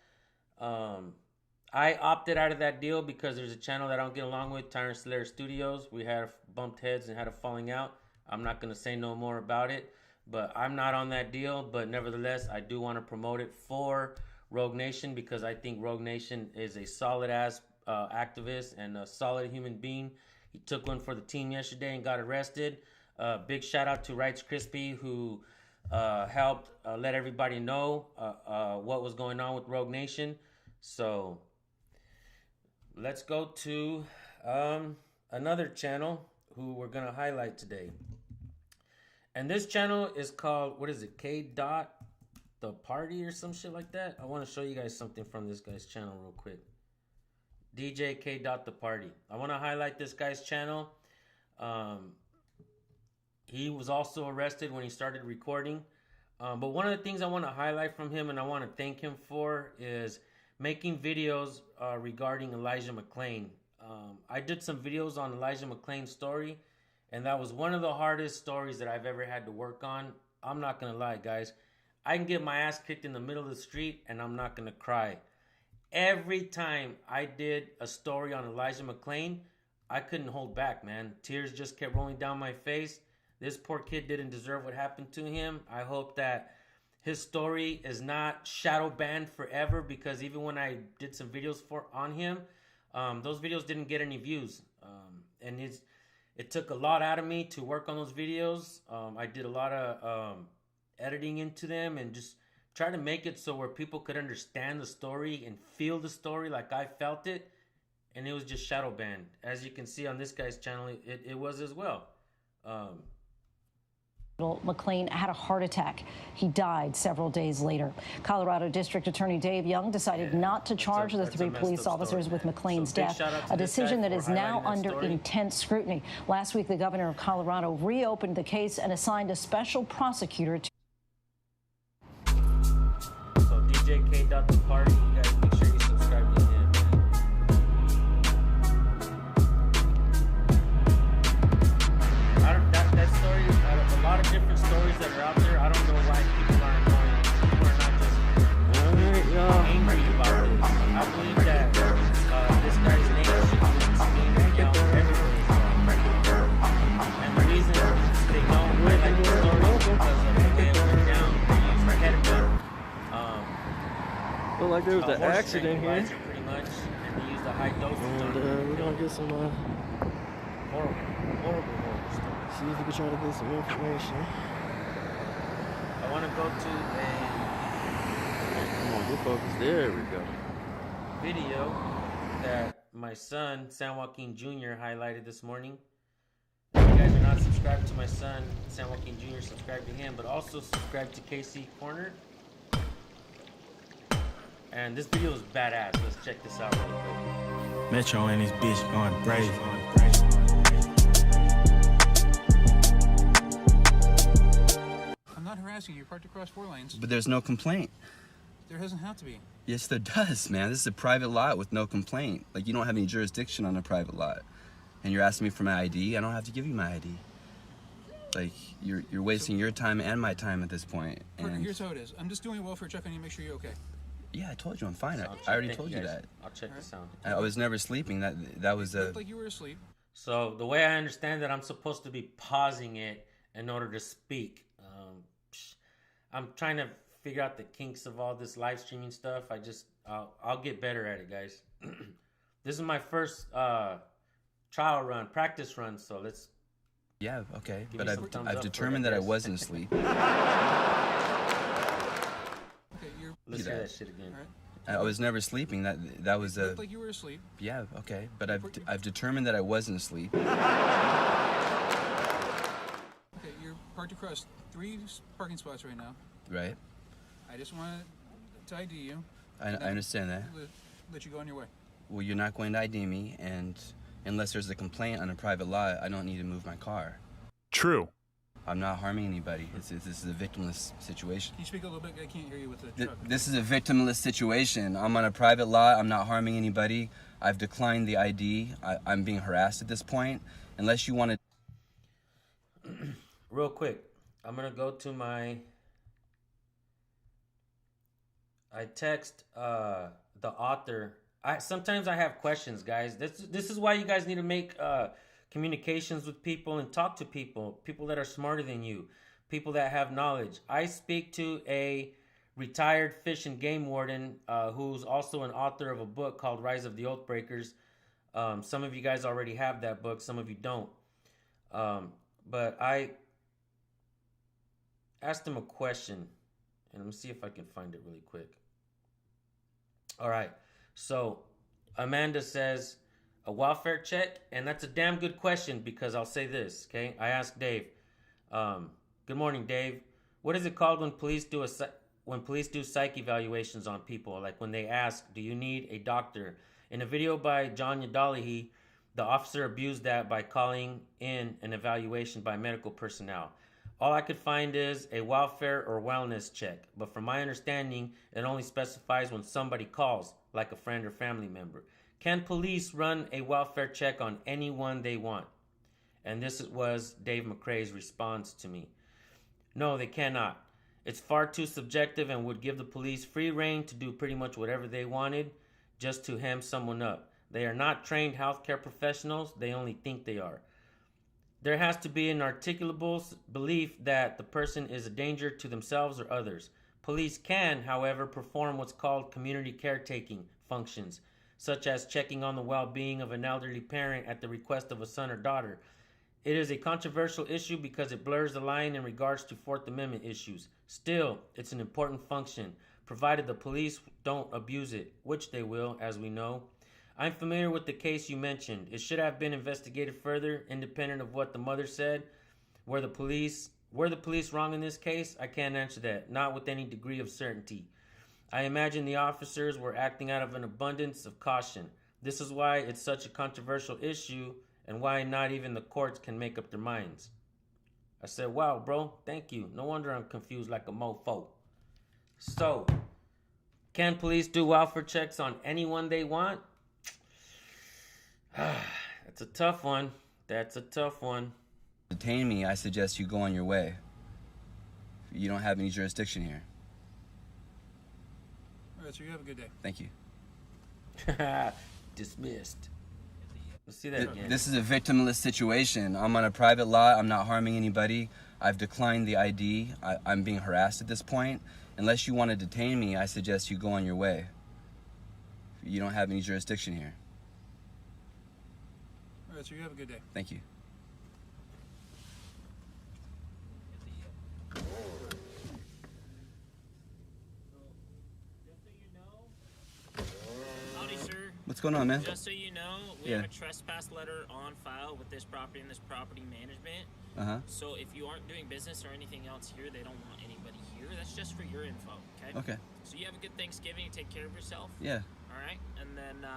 I opted out of that deal because there's a channel that I don't get along with, Tyrant Slayer Studios. We had bumped heads and had a falling out. I'm not going to say no more about it, but I'm not on that deal. But nevertheless, I do want to promote it for Rogue Nation because I think Rogue Nation is a solid ass activist and a solid human being. He took one for the team yesterday and got arrested. Big shout out to Rights Crispy who helped let everybody know what was going on with Rogue Nation. So let's go to another channel who we're going to highlight today. And this channel is called, what is it, K. The Party or some shit like that? I want to show you guys something from this guy's channel real quick. DJ K. The Party. I want to highlight this guy's channel. He was also arrested when he started recording. But one of the things I want to highlight from him and I want to thank him for is making videos regarding Elijah McClain. I did some videos on Elijah McClain's story, and that was one of the hardest stories that I've ever had to work on. I'm not going to lie, guys. I can get my ass kicked in the middle of the street, and I'm not going to cry. Every time I did a story on Elijah McClain, I couldn't hold back, man. Tears just kept rolling down my face. This poor kid didn't deserve what happened to him. I hope that his story is not shadow banned forever, because even when I did some videos on him, those videos didn't get any views. And it took a lot out of me to work on those videos. I did a lot of editing into them and just try to make it so where people could understand the story and feel the story like I felt it. And it was just shadow banned. As you can see on this guy's channel, it was as well. McClain had a heart attack. He died several days later. Colorado District Attorney Dave Young decided not to charge the 3 police officers with McClain's death, a decision that is now under intense scrutiny. Last week, the governor of Colorado reopened the case and assigned a special prosecutor to... So DJ K. The party, you guys make sure you subscribe to him. That story, a lot of different stories that are out there. I don't know why people aren't going. People are not just angry about it. I believe that this guy's name should be out everywhere. And the reason they don't highlight the story is because of the way it went down. They used ketamine. Looked like there was an accident here. Pretty much, and they used a high dosage on it. We're gonna get some horrible story. See if we can try to get some information. I want to go to a... Come on, get focused. There we go. Video that my son, San Joaquin Jr., highlighted this morning. If you guys are not subscribed to my son, San Joaquin Jr., subscribe to him, but also subscribe to KC Corner. And this video is badass. Let's check this out real quick. Metro and his bitch going brave. I'm not harassing you. You're parked across 4 lanes. But there's no complaint. There doesn't have to be. Yes, there does, man. This is a private lot with no complaint. Like, you don't have any jurisdiction on a private lot. And you're asking me for my ID. I don't have to give you my ID. Like, you're wasting your time and my time at this point. And Here's how it is. I'm just doing a welfare check on you to make sure you're okay. yeah, I told you I'm fine. I already told you that. I'll check this out. I was never sleeping. That was It looked like you were asleep. So the way I understand that, I'm supposed to be pausing it in order to speak. I'm trying to figure out the kinks of all this live streaming stuff. I'll get better at it, guys. This is my first trial run, practice run. So let's. Yeah, okay, but I've determined that I wasn't asleep. Okay, let's hear that shit again. I was never sleeping. That was It looked like you were asleep. Yeah, okay, but I've determined that I wasn't asleep. Okay, you're parked across 3 parking spots right now. Right. I just wanted to ID you. I understand that. Let you go on your way. Well, you're not going to ID me, and unless there's a complaint on a private lot, I don't need to move my car. True. I'm not harming anybody. This is a victimless situation. Can you speak a little bit? I can't hear you with the truck. This is a victimless situation. I'm on a private lot. I'm not harming anybody. I've declined the ID. I'm being harassed at this point. Unless you want to... Real quick, I'm going to go to my... I text the author. Sometimes I have questions, guys. This is why you guys need to make communications with people and talk to people that are smarter than you, people that have knowledge. I speak to a retired fish and game warden who's also an author of a book called Rise of the Oathbreakers. Some of you guys already have that book, some of you don't. But I asked him a question, and let me see if I can find it really quick. All right, so Amanda says, a welfare check, and that's a damn good question, because I'll say this, okay? I asked Dave. Good morning, Dave. What is it called when police do psych evaluations on people? Like when they ask, do you need a doctor? In a video by John Yadalihi, the officer abused that by calling in an evaluation by medical personnel. All I could find is a welfare or wellness check, but from my understanding, it only specifies when somebody calls, like a friend or family member. Can police run a welfare check on anyone they want? And this was Dave McCrae's response to me. No, they cannot. It's far too subjective and would give the police free rein to do pretty much whatever they wanted just to hem someone up. They are not trained healthcare professionals. They only think they are. There has to be an articulable belief that the person is a danger to themselves or others. Police can, however, perform what's called community caretaking functions, such as checking on the well-being of an elderly parent at the request of a son or daughter. It is a controversial issue because it blurs the line in regards to Fourth Amendment issues. Still, it's an important function, provided the police don't abuse it, which they will, as we know. I'm familiar with the case you mentioned. It should have been investigated further, independent of what the mother said. Were the police wrong in this case? I can't answer that, not with any degree of certainty. I imagine the officers were acting out of an abundance of caution. This is why it's such a controversial issue and why not even the courts can make up their minds. I said, wow, bro, thank you. No wonder I'm confused like a mofo. So, can police do welfare checks on anyone they want? That's a tough one. That's a tough one. Detain me, I suggest you go on your way. You don't have any jurisdiction here. All right, so you have a good day. Thank you. Dismissed. Let's see that again. This is a victimless situation. I'm on a private lot. I'm not harming anybody. I've declined the ID. I'm being harassed at this point. Unless you want to detain me, I suggest you go on your way. You don't have any jurisdiction here. All right, so you have a good day. Thank you. Howdy, sir. What's going on, man? Just so you know, we have a trespass letter on file with this property and this property management. Uh-huh. So if you aren't doing business or anything else here, they don't want anybody here. That's just for your info, okay? Okay. So you have a good Thanksgiving. Take care of yourself. Yeah. All right? And then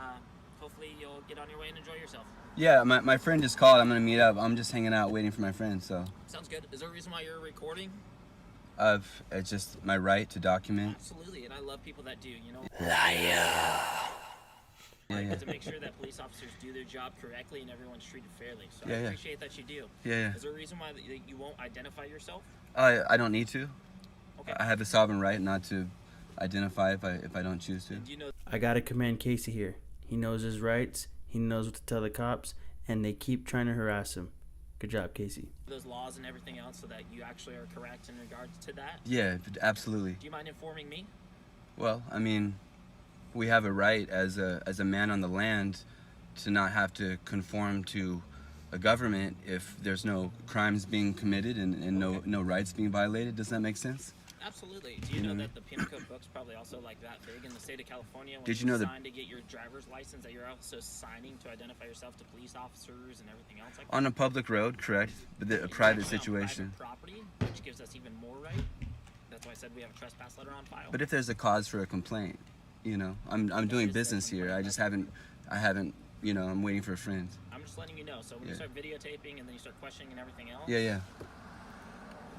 hopefully you'll get on your way and enjoy yourself. Yeah, my friend just called. I'm going to meet up. I'm just hanging out waiting for my friend, so. Sounds good. Is there a reason why you're recording? It's just my right to document. Absolutely, and I love people that do, you know? Liar. Yeah. To make sure that police officers do their job correctly and everyone's treated fairly. So I appreciate that you do. Yeah. Is there a reason why you won't identify yourself? I don't need to. Okay. I have the sovereign right not to identify if I don't choose to. You know, I gotta commend Casey here. He knows his rights. He knows what to tell the cops, and they keep trying to harass him. Good job, Casey. Those laws and everything else so that you actually are correct in regards to that? Yeah, absolutely. Do you mind informing me? Well, I mean, we have a right as a man on the land to not have to conform to a government if there's no crimes being committed and no rights being violated. Does that make sense? Absolutely. Do you know that the penal code book's probably also like that big in the state of California? When Did you know sign to get your driver's license, that you're also signing to identify yourself to police officers and everything else like that? On a public road, correct, but a private situation. Private property, which gives us even more right. That's why I said we have a trespass letter on file. But if there's a cause for a complaint, I'm doing business here. I haven't, I'm waiting for a friend. I'm just letting you know. So when you start videotaping and then you start questioning and everything else. Yeah.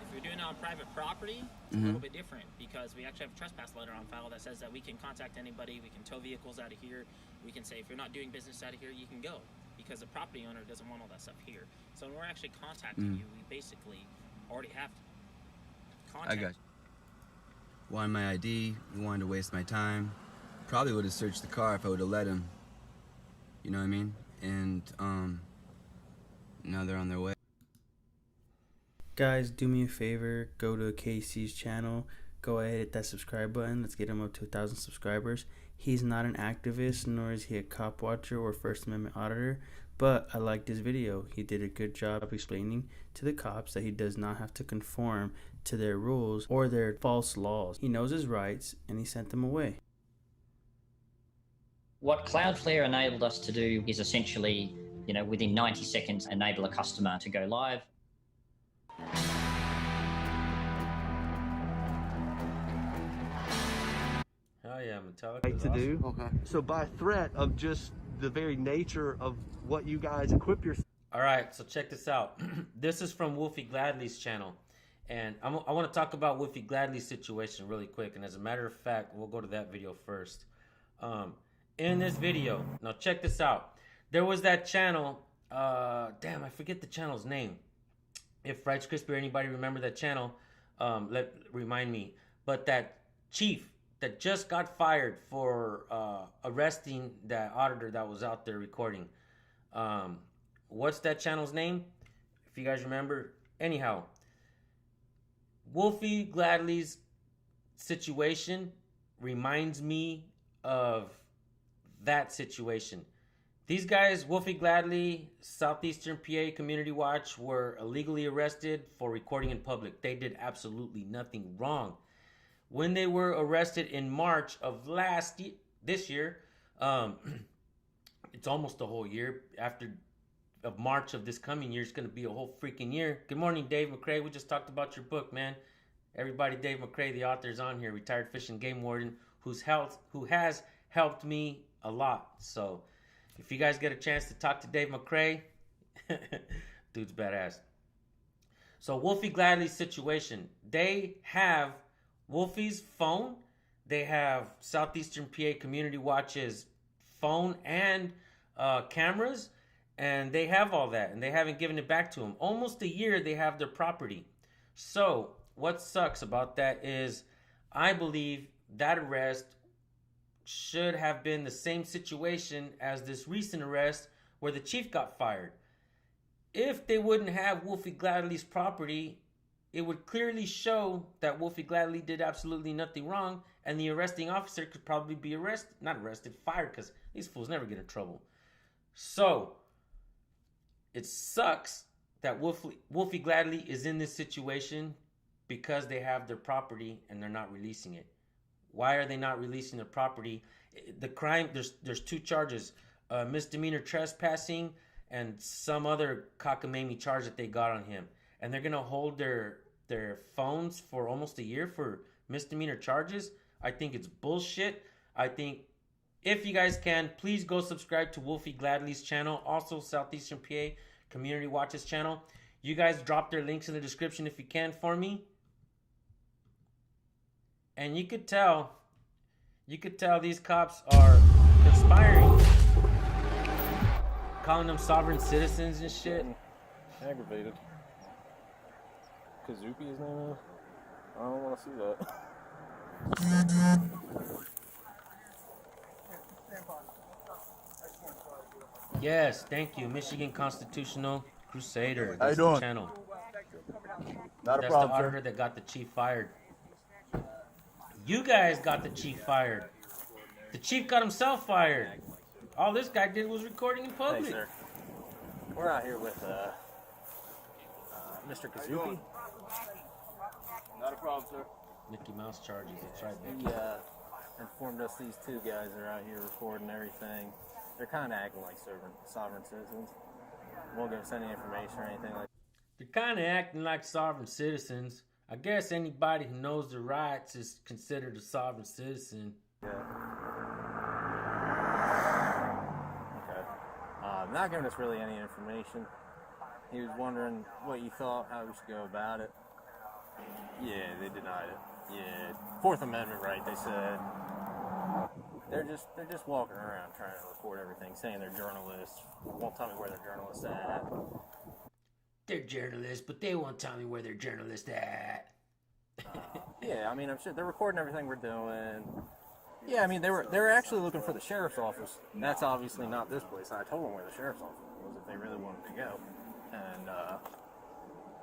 If you're doing it on private property, it's a little bit different because we actually have a trespass letter on file that says that we can contact anybody, we can tow vehicles out of here, we can say if you're not doing business out of here, you can go because the property owner doesn't want all that stuff here. So when we're actually contacting you, we basically already have contact. I got you. Wanted my ID, he wanted to waste my time. Probably would have searched the car if I would have let him. You know what I mean? And now they're on their way. Guys, do me a favor, go to Casey's channel, go ahead, hit that subscribe button. Let's get him up to 1,000 subscribers. He's not an activist, nor is he a cop watcher or First Amendment auditor, but I liked his video. He did a good job of explaining to the cops that he does not have to conform to their rules or their false laws. He knows his rights, and he sent them away. What Cloudflare enabled us to do is essentially, within 90 seconds, enable a customer to go live. Hell yeah, Metallica. Right to do. Okay. So by threat of just the very nature of what you guys equip yourself. All right, so check this out. This is from WolfyGladly's channel. And I want to talk about WolfyGladly's situation really quick. And as a matter of fact, we'll go to that video first. In this video, now check this out. There was that channel. Damn, I forget the channel's name. If Rights Crispy or anybody remember that channel, remind me. But that chief that just got fired for arresting that auditor that was out there recording. What's that channel's name? If you guys remember. Anyhow, WolfyGladly's situation reminds me of that situation. These guys, WolfyGladly, Southeastern PA Community Watch, were illegally arrested for recording in public. They did absolutely nothing wrong. When they were arrested in March of this year, it's almost a whole year. After of March of this coming year, it's going to be a whole freaking year. Good morning, Dave McCrae. We just talked about your book, man. Everybody, Dave McCrae, the author, is on here. Retired fish and game warden, who has helped me a lot. So if you guys get a chance to talk to Dave McCrae, dude's badass. So WolfyGladly's situation, they have Wolfie's phone, they have Southeastern PA Community Watch's phone and cameras, and they have all that, and they haven't given it back to him. Almost a year they have their property. So what sucks about that is I believe that arrest should have been the same situation as this recent arrest where the chief got fired. If they wouldn't have WolfyGladly's property, it would clearly show that WolfyGladly did absolutely nothing wrong, and the arresting officer could probably be fired, because these fools never get in trouble. So it sucks that WolfyGladly is in this situation because they have their property and they're not releasing it. Why are they not releasing their property? The crime, there's two charges, misdemeanor trespassing and some other cockamamie charge that they got on him. And they're going to hold their phones for almost a year for misdemeanor charges. I think it's bullshit. I think if you guys can, please go subscribe to WolfyGladly's channel. Also, Southeastern PA Community Watch's channel. You guys drop their links in the description if you can for me. And you could tell these cops are conspiring. Calling them sovereign citizens and shit. Aggravated. Kazuki, his name is? I don't want to see that. Yes, thank you. Michigan Constitutional Crusader. How you That's doing? the channel. Not a That's problem, the auditor sir. that got the chief fired. You guys got the chief fired. The chief got himself fired. All this guy did was recording in public. Hey, sir. We're out here with Mr. Kazuki. Not a problem, sir. Mickey Mouse charges. That's right, He Mickey. informed us these two guys are out here recording everything. They're kind of acting like sovereign citizens. Won't give us any information or anything like that. They're kind of acting like sovereign citizens. I guess anybody who knows their rights is considered a sovereign citizen. Yeah. Okay. Not giving us really any information. He was wondering what you thought, how we should go about it. Yeah, they denied it. Yeah, Fourth Amendment right, they said. They're just walking around trying to record everything, saying they're journalists. Won't tell me where they're journalists at. They're journalists, but they won't tell me where they're journalists at. Yeah, I mean, I'm sure they're recording everything we're doing. Yeah, I mean, they were actually looking for the sheriff's office. And that's obviously not this place. I told them where the sheriff's office was if they really wanted to go. And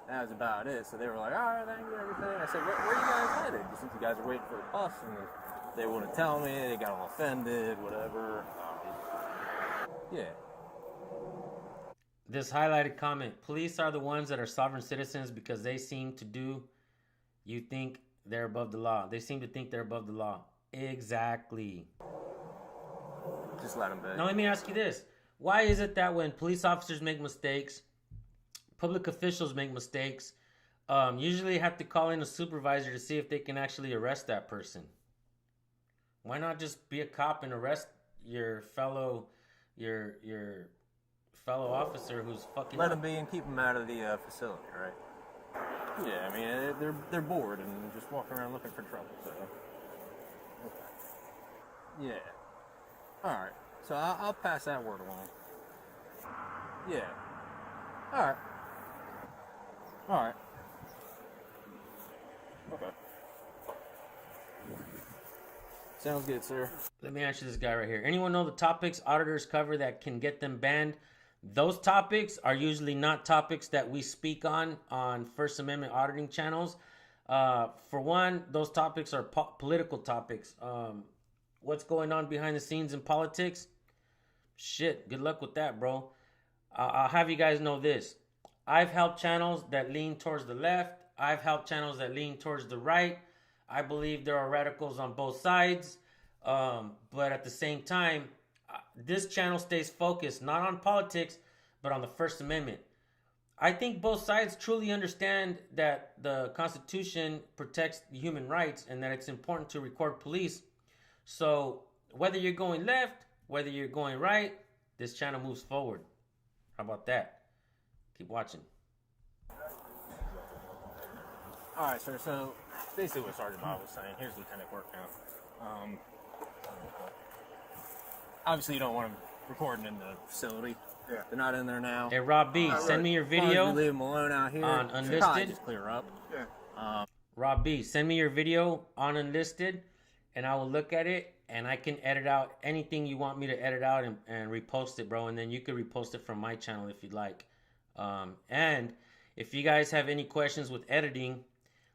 that was about it. So they were like, all right, thank you, everything. I said, where are you guys headed? Since you guys are waiting for the bus, and they wouldn't tell me. They got all offended, whatever. Yeah. This highlighted comment. Police are the ones that are sovereign citizens because they seem to do you think they're above the law. They seem to think they're above the law. Exactly. Just let them be. Now let me ask you this. Why is it that when police officers make mistakes, public officials make mistakes, usually have to call in a supervisor to see if they can actually arrest that person? Why not just be a cop and arrest your fellow officer who's fucking Let up? them be and keep them out of the facility, right? Yeah, I mean, they're bored and just walking around looking for trouble, so. Okay. Yeah. Alright. So I'll pass that word along. Yeah. Alright. Alright. Okay. Sounds good, sir. Let me ask you this guy right here. Anyone know the topics auditors cover that can get them banned? Those topics are usually not topics that we speak on First Amendment auditing channels. For one, those topics are political topics. What's going on behind the scenes in politics? Shit, good luck with that, bro. I'll have you guys know this. I've helped channels that lean towards the left. I've helped channels that lean towards the right. I believe there are radicals on both sides. But at the same time, this channel stays focused not on politics, but on the First Amendment. I think both sides truly understand that the Constitution protects human rights and that it's important to record police. So whether you're going left, whether you're going right, this channel moves forward. How about that? Keep watching. All right, sir. So basically what Sergeant Bob was saying, here's Lieutenant Work now. Obviously you don't want them recording in the facility. Yeah. They're not in there now. Hey, Rob B, send me your video leave them alone out here. On Unlisted. Probably just clear up. Yeah. Rob B, send me your video on Unlisted, and I will look at it, and I can edit out anything you want me to edit out and repost it, bro. And then you can repost it from my channel if you'd like. And if you guys have any questions with editing,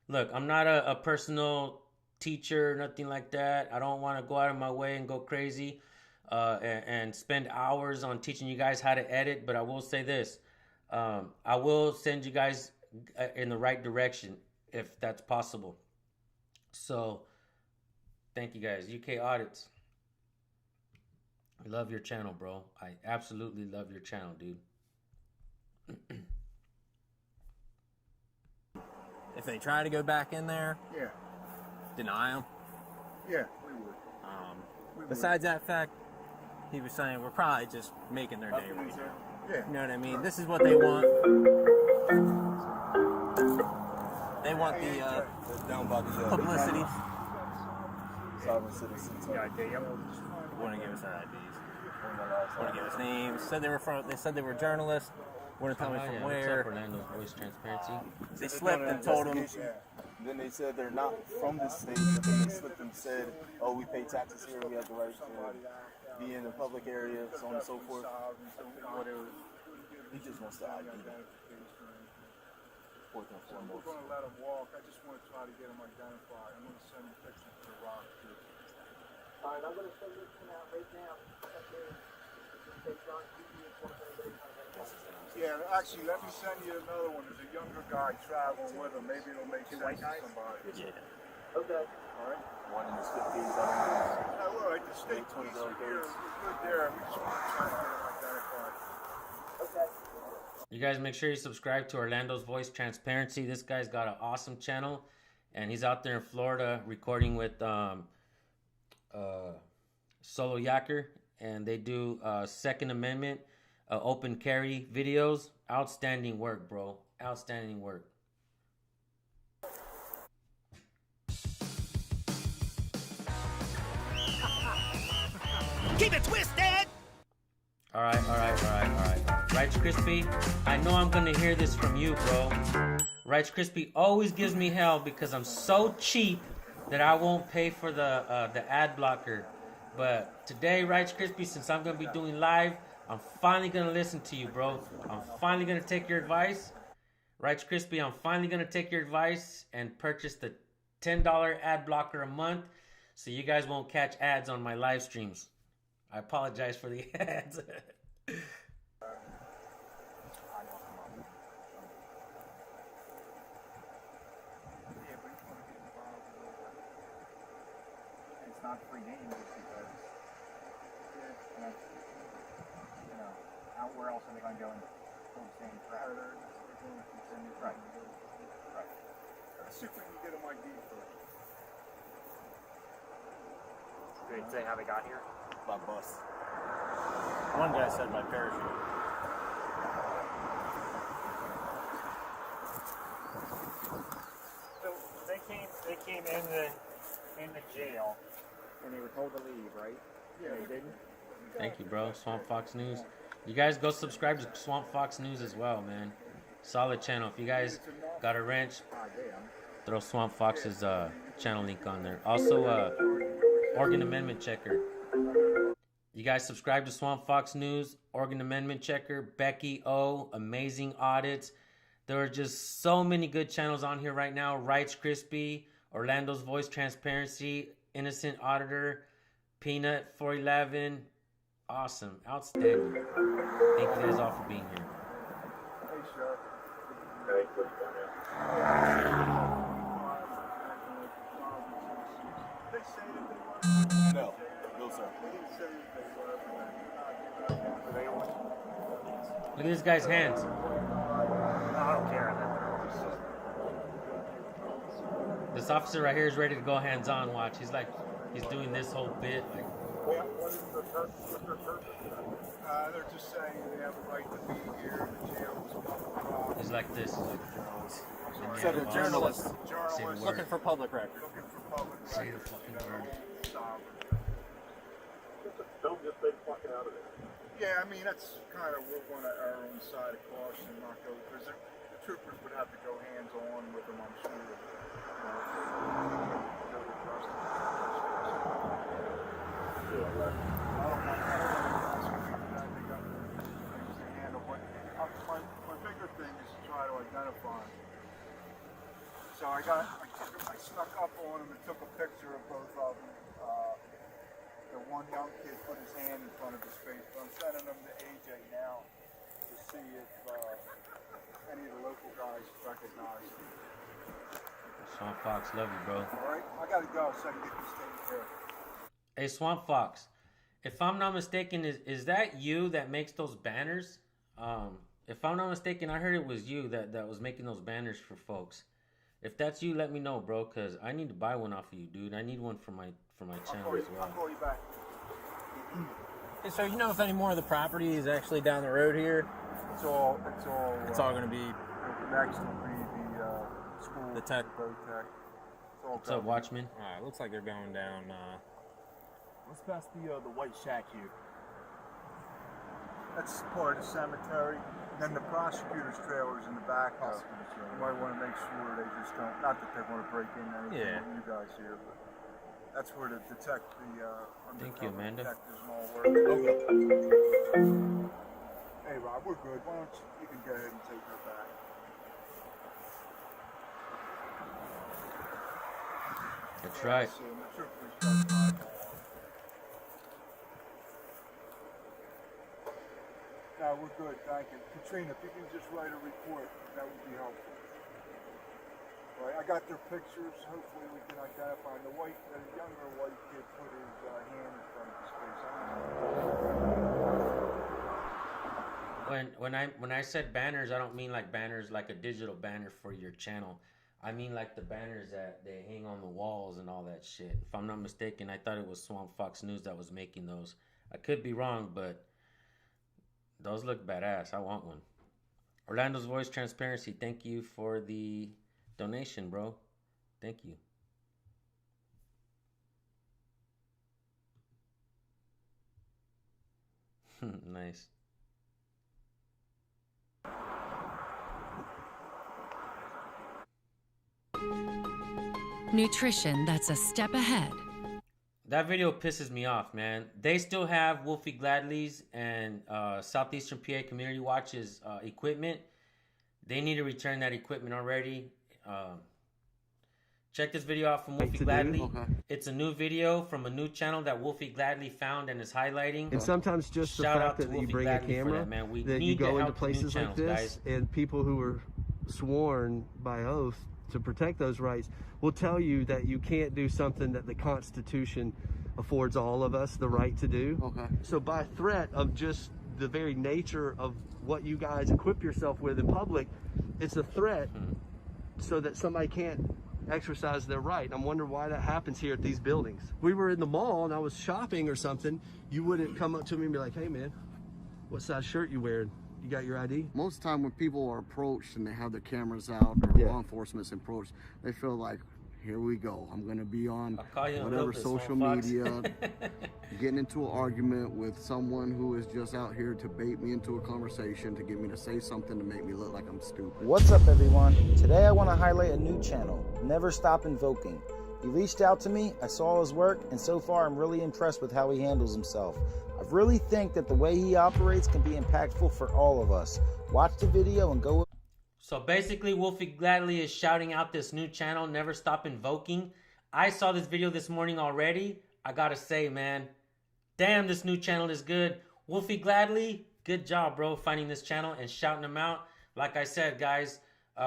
look, I'm not a personal teacher, nothing like that. I don't want to go out of my way and go crazy and spend hours on teaching you guys how to edit. But I will say this. I will send you guys in the right direction if that's possible. So thank you guys. UK Audits. I love your channel, bro. I absolutely love your channel, dude. If they try to go back in there, Yeah. deny them. Yeah, we would. Besides that fact, he was saying we're probably just making their day right now. Yeah. You know what I mean? This is what they want. They want the publicity. Sovereign citizens. Want to give us their IDs. Want to give us names. Said they were from. They said they were journalists. Want to tell me from where. Orlando's Voice Transparency. They slipped and told them. Then they said they're not from this state, but then they slipped and said, oh, we pay taxes here, we have the right to be in the public area, so on and so forth. Whatever. He just wants to ID them. First and foremost. We're going to let him walk. I just want to try to get him identified. I'm going to send him pictures to Rock. All right, I'm going to send this one out right now. Yeah, actually, let me send you another one. There's a younger guy traveling with him. Maybe it'll make sense to somebody. Yeah. Okay. All right. One in his 50s, Yeah, all right. The state police are here. We're good there. We just want to try to get him identified. Okay. You guys make sure you subscribe to Orlando's Voice Transparency. This guy's got an awesome channel, and he's out there in Florida recording with Solo Yacker, and they do Second Amendment open carry videos. Outstanding work, bro. Outstanding work. Keep it twisted! All right. Rice Crispy, I know I'm gonna hear this from you, bro. Rice Crispy always gives me hell because I'm so cheap that I won't pay for the ad blocker. But today, Rice Crispy, since I'm gonna be doing live, I'm finally gonna listen to you, bro. I'm finally gonna take your advice. Rice Crispy, I'm finally gonna take your advice and purchase the $10 ad blocker a month so you guys won't catch ads on my live streams. I apologize for the ads. It's not free game just because, you know, where else are they going to go and pull the same crap? Right. Let's see if we can get him ID first. Did they say how they got here? By bus. One guy said by parachute. They came in the jail and they were told to leave, right? Yeah, they didn't. Thank you, bro. Swamp Fox News. You guys go subscribe to Swamp Fox News as well, man. Solid channel. If you guys got a wrench, throw Swamp Fox's channel link on there. Also, Organ Amendment Checker. You guys subscribe to Swamp Fox News, Organ Amendment Checker, Becky O, Amazing Audits. There are just so many good channels on here right now. Rights Crispy, Orlando's Voice Transparency, Innocent Auditor, Peanut 411. Awesome. Outstanding. Thank you guys all for being here. Hey, sir. No, no, sir. Look at this guy's hands. I don't care. This officer right here is ready to go hands-on. Watch. He's like, he's doing this whole bit. Like, What is the purpose? They're just saying they have a right to be here. The jail is public property. he's like this. He's like, So they're journalists Say the word. Looking for public record. Looking for public Say the record. fucking word. Don't just say fucking out of it. Yeah, I mean, that's kind of, we're going to err on the side of caution, not go, because the troopers would have to go hands-on with them, I'm sure. My bigger thing is to try to identify them. So I snuck up on them and took a picture of both of them. The one young kid put his hand in front of his face, but I'm sending them to AJ now to see if any of the local guys recognize him. Swamp Fox, love you, bro. Alright, I gotta go so I can get this taken care of. Hey, Swamp Fox, if I'm not mistaken, is that you that makes those banners? If I'm not mistaken, I heard it was you that was making those banners for folks. If that's you, let me know, bro, because I need to buy one off of you, dude. I need one for my channel as well. I'll call you back. Hey, so you know if any more of the property is actually down the road here? It's all going to be next will be the school, the tech. boat tech. What's up, Watchman? All right, looks like they're going down. Let's pass the white shack here. That's part of the cemetery. Then the prosecutor's trailer is in the back. You might want to make sure they just don't, not that they want to break in anything with you guys here, but that's where the Thank you, Amanda. detectives and all work. Hey, Rob, we're good. Why don't you can go ahead and take her back. That's right. No, we're good, thank you. Katrina, if you can just write a report, that would be helpful. All right, I got their pictures. Hopefully we can identify them. The younger white kid put his hand in front of his face. When I said banners, I don't mean like banners like a digital banner for your channel. I mean like the banners that they hang on the walls and all that shit. If I'm not mistaken, I thought it was Swamp Fox News that was making those. I could be wrong, but those look badass. I want one. Orlando's Voice Transparency, thank you for the donation, bro. Thank you. Nice. Nutrition that's a step ahead. That video pisses me off, man. They still have WolfyGladly's and Southeastern PA Community Watch's equipment. They need to return that equipment already. Check this video out from WolfyGladly. Okay. It's a new video from a new channel that WolfyGladly found and is highlighting. And sometimes just the fact that you bring a camera, that you go into places like this, and people who are sworn by oath to protect those rights will tell you that you can't do something that the Constitution affords all of us the right to do. Okay. So by threat of just the very nature of what you guys equip yourself with in public, it's a threat so that somebody can't exercise their right. I'm wondering why that happens here at these buildings. We were in the mall and I was shopping or something, you wouldn't come up to me and be like, hey man, what size shirt you wearing? You got your ID? Most of the time when people are approached and they have their cameras out or law enforcement's approached, they feel like, here we go. I'm gonna be on whatever whatever social media, getting into an argument with someone who is just out here to bait me into a conversation, to get me to say something to make me look like I'm stupid. What's up, everyone? Today I want to highlight a new channel, Never Stop Invoking. He reached out to me, I saw his work, and so far I'm really impressed with how he handles himself. I really think that the way he operates can be impactful for all of us. Watch the video and go. So basically, WolfyGladly is shouting out this new channel, Never Stop Invoking. I saw this video this morning already. I gotta say, man, damn, this new channel is good. WolfyGladly, good job, bro, finding this channel and shouting them out. Like I said, guys,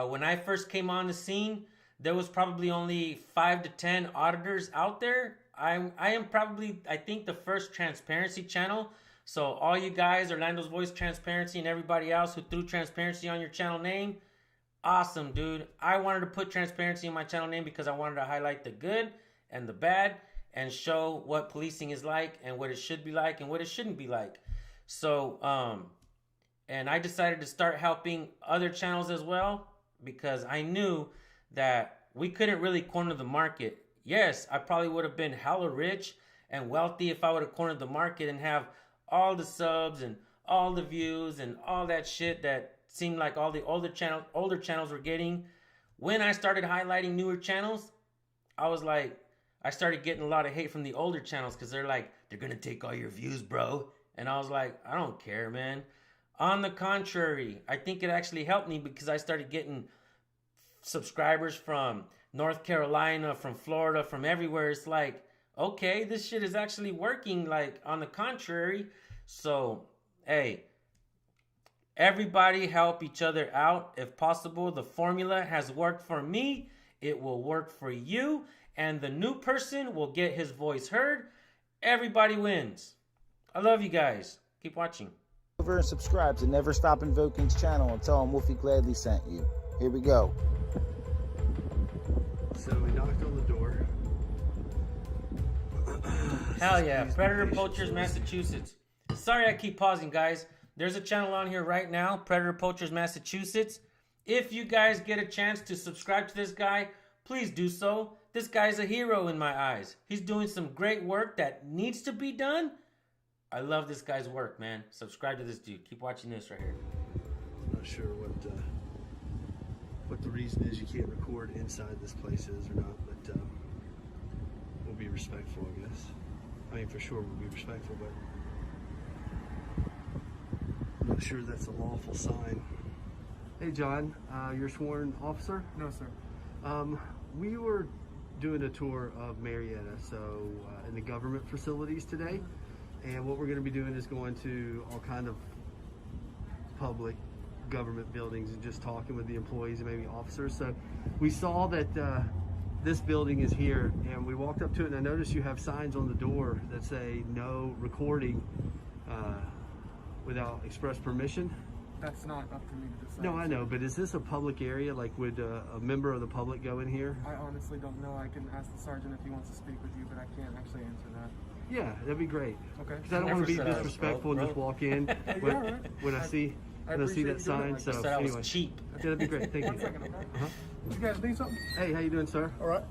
when I first came on the scene, there was probably only 5 to 10 auditors out there. I am probably, I think, the first transparency channel. So all you guys, Orlando's Voice Transparency, and everybody else who threw transparency on your channel name, awesome, dude. I wanted to put transparency in my channel name because I wanted to highlight the good and the bad and show what policing is like and what it should be like and what it shouldn't be like. So, and I decided to start helping other channels as well because I knew that we couldn't really corner the market. Yes, I probably would have been hella rich and wealthy if I would have cornered the market and have all the subs and all the views and all that shit that seemed like all the older channels were getting. When I started highlighting newer channels, I started getting a lot of hate from the older channels because they're like, they're gonna take all your views, bro. And I was like, I don't care, man. On the contrary, I think it actually helped me because I started getting subscribers from North Carolina, from Florida, from everywhere. It's like, okay, this shit is actually working, like, on the contrary. So, hey, everybody help each other out if possible. The formula has worked for me. It will work for you. And the new person will get his voice heard. Everybody wins. I love you guys. Keep watching. Over and subscribe to Never Stop Invoking's channel and tell him WolfyGladly sent you. Here we go. So we knocked on the door. Hell yeah, Predator Poachers, Massachusetts. Sorry I keep pausing, guys. There's a channel on here right now, Predator Poachers, Massachusetts. If you guys get a chance to subscribe to this guy, please do so. This guy's a hero in my eyes. He's doing some great work that needs to be done. I love this guy's work, man. Subscribe to this dude. Keep watching this right here. I'm not sure what the reason is you can't record inside this place is or not, but we'll be respectful, I guess. I mean, for sure we'll be respectful, but I'm not sure that's a lawful sign. Hey, John, you're a sworn officer? No, sir. We were doing a tour of Marietta, so in the government facilities today, and what we're going to be doing is going to all kind of public government buildings and just talking with the employees and maybe officers. So we saw that this building is here, and we walked up to it, and I noticed you have signs on the door that say no recording without express permission. That's not up to me to decide. No, I know, but is this a public area? Like, would a member of the public go in here? I honestly don't know. I can ask the sergeant if he wants to speak with you, but I can't actually answer that. Yeah, that'd be great. Okay. Because I don't want to be disrespectful and just walk in when I see that sign. So anyway, cheap. That'd be great. Thank you. 1 second, okay? You guys need something? Hey, how you doing, sir? All right.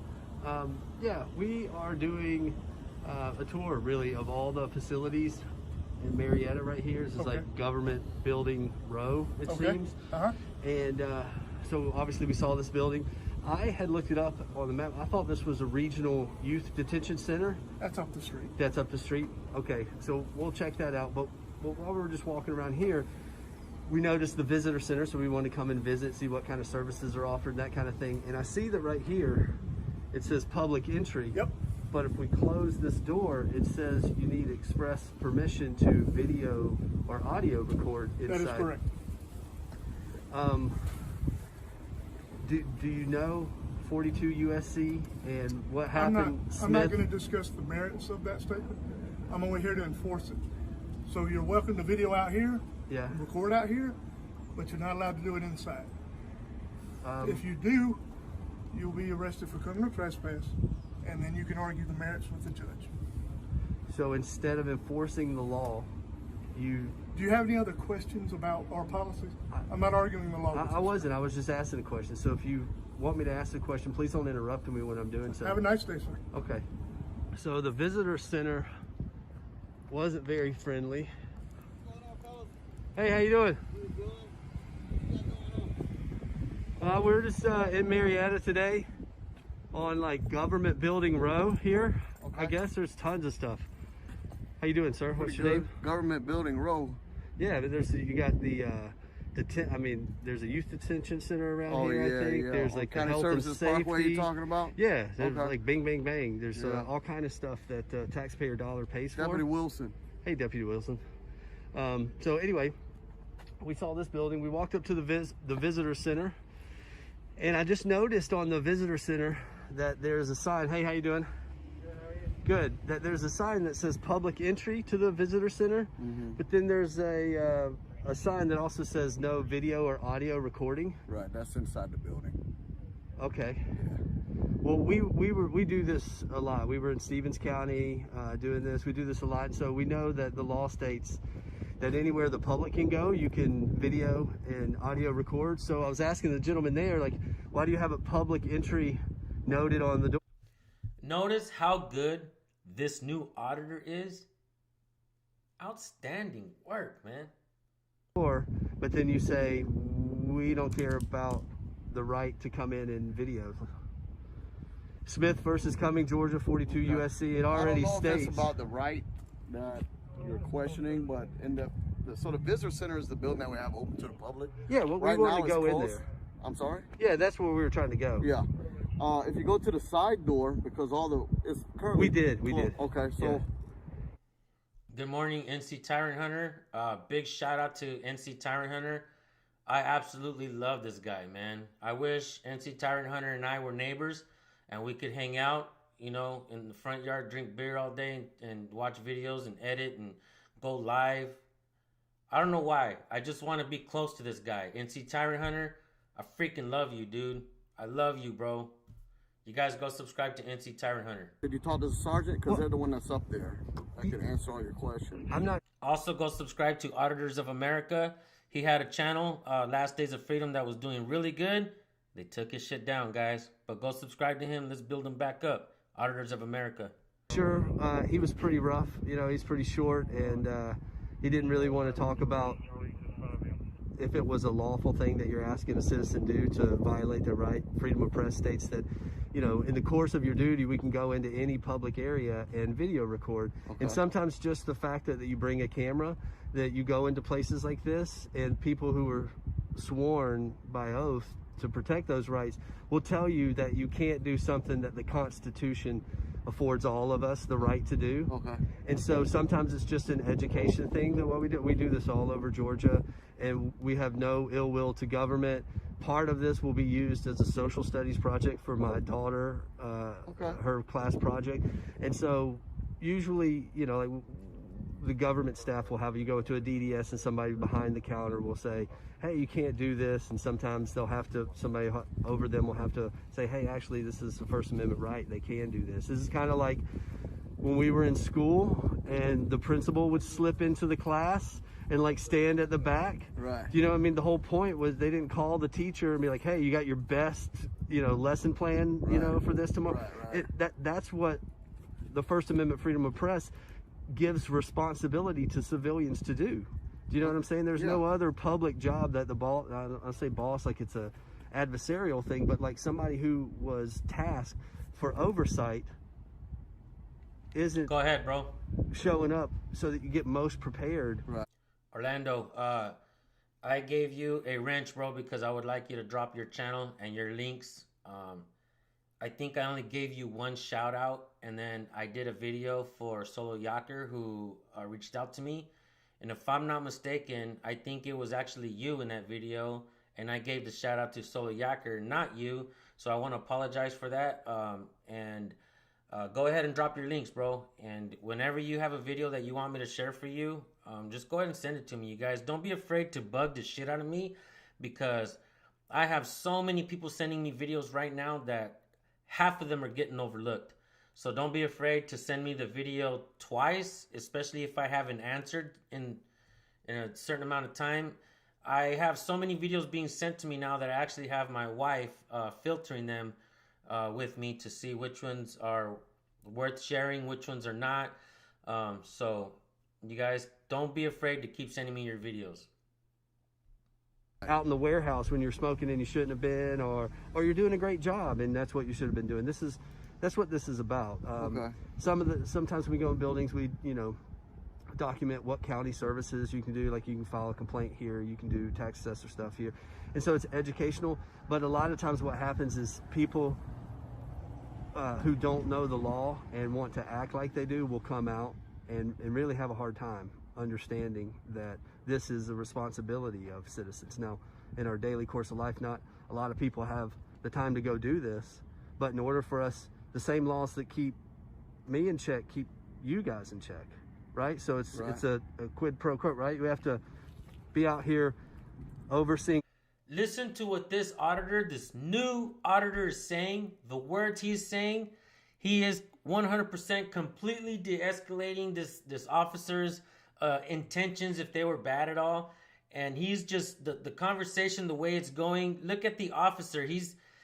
Yeah, we are doing a tour, really, of all the facilities in Marietta right here. This is like government building row, it seems. And so obviously we saw this building. I had looked it up on the map. I thought this was a regional youth detention center. That's up the street. That's up the street? Okay, so we'll check that out. But while we were just walking around here, we noticed the visitor center, so we wanted to come and visit, see what kind of services are offered, that kind of thing. And I see that right here, it says public entry. Yep. But if we close this door, it says you need express permission to video or audio record inside. That is correct. Do you know 42 USC and what happened? I'm not going to discuss the merits of that statement. I'm only here to enforce it. So you're welcome to video out here, record out here, but you're not allowed to do it inside. If you do, you'll be arrested for criminal trespass, and then you can argue the merits with the judge. So instead of enforcing the law, do you have any other questions about our policies? I'm not arguing the law. I wasn't. I was just asking a question. So if you want me to ask the question, please don't interrupt me when I'm doing so. Have a nice day, sir. Okay. So the visitor center wasn't very friendly. Hey, how you doing? We're just in Marietta today on like Government Building Row here. Okay. I guess there's tons of stuff. How you doing, sir? What's your name? Government Building Row. Yeah, but you got there's a youth detention center around here. Yeah, I think there's like the health and safety. Parkway you're talking about? Yeah, there's like bing, bang, bang. There's all kind of stuff that taxpayer dollar pays for. Deputy Wilson. Hey, Deputy Wilson. So anyway, we saw this building. We walked up to the visitor center, and I just noticed on the visitor center that there's a sign. Hey, how you doing? Good. How are you? Good. That there's a sign that says public entry to the visitor center, but then there's a sign that also says no video or audio recording. Right. That's inside the building. Okay. Well, we do this a lot. We were in Stevens County doing this. We do this a lot, and so we know that the law states that anywhere the public can go, you can video and audio record. So I was asking the gentleman there, like, why do you have a public entry noted on the door? Notice how good this new auditor is. Outstanding work, man. But then you say we don't care about the right to come in and video. Smith versus Cumming, Georgia, 42 USC. It already states. I don't know if that's about the right that you're questioning, but in the visitor center is the building that we have open to the public. Yeah, well, we wanted to go in there. I'm sorry? Yeah, that's where we were trying to go. Yeah. If you go to the side door, because it's currently. We did. Okay, so. Yeah. Good morning, NC Tyrant Hunter. Big shout out to NC Tyrant Hunter. I absolutely love this guy, man. I wish NC Tyrant Hunter and I were neighbors and we could hang out, in the front yard, drink beer all day and watch videos and edit and go live. I don't know why. I just want to be close to this guy. NC Tyrant Hunter, I freaking love you, dude. I love you, bro. You guys go subscribe to NC Tyrant Hunter. Did you talk to the sergeant? Because they're the one that's up there. I can answer all your questions. I'm not. Also, go subscribe to Auditors of America. He had a channel, Last Days of Freedom, that was doing really good. They took his shit down, guys. But go subscribe to him. Let's build him back up. Auditors of America. Sure, he was pretty rough. He's pretty short, and he didn't really want to talk about if it was a lawful thing that you're asking a citizen do to violate their right. Freedom of press states that, in the course of your duty, we can go into any public area and video record. Okay. And sometimes just the fact that you bring a camera, that you go into places like this, and people who are sworn by oath to protect those rights will tell you that you can't do something that the Constitution affords all of us the right to do. Okay. And so sometimes it's just an education thing that what we do this all over Georgia, and we have no ill will to government. Part of this will be used as a social studies project for my daughter, her class project. And so usually, like the government staff will have you go into a DDS and somebody behind the counter will say, hey, you can't do this. And sometimes somebody over them will have to say, hey, actually, this is the First Amendment right. They can do this. This is kind of like when we were in school and the principal would slip into the class and like stand at the back. Right. The whole point was they didn't call the teacher and be like, hey, you got your best, lesson plan, for this tomorrow. Right. That's what the First Amendment freedom of press gives responsibility to civilians to do. Do you know what I'm saying? There's no other public job that the boss, I say boss like it's a adversarial thing, but like somebody who was tasked for oversight isn't. Go ahead, bro. Showing up so that you get most prepared. Right. Orlando, I gave you a wrench, bro, because I would like you to drop your channel and your links. I think I only gave you one shout out, and then I did a video for Solo Yacker who reached out to me. And if I'm not mistaken, I think it was actually you in that video, and I gave the shout out to Solo Yacker, not you. So I want to apologize for that. Go ahead and drop your links, bro. And whenever you have a video that you want me to share for you, just go ahead and send it to me, you guys. Don't be afraid to bug the shit out of me, because I have so many people sending me videos right now that half of them are getting overlooked. So don't be afraid to send me the video twice, especially if I haven't answered in a certain amount of time. I have so many videos being sent to me now that I actually have my wife filtering them with me to see which ones are worth sharing, which ones are not. So you guys don't be afraid to keep sending me your videos. Out in the warehouse when you're smoking and you shouldn't have been, or you're doing a great job and that's what you should have been doing. That's what this is about. Okay. Sometimes when we go in buildings, we document what county services you can do. Like you can file a complaint here, you can do tax assessor stuff here, and so it's educational. But a lot of times what happens is people who don't know the law and want to act like they do will come out and really have a hard time understanding that this is a responsibility of citizens. Now, in our daily course of life, not a lot of people have the time to go do this, but in order for us, the same laws that keep me in check keep you guys in check, right? So it's a quid pro quo, right? We have to be out here overseeing. Listen to what this new auditor is saying, the words he's saying. He is 100% completely de-escalating this officer's intentions, if they were bad at all. And he's just, the conversation, the way it's going, look at the officer.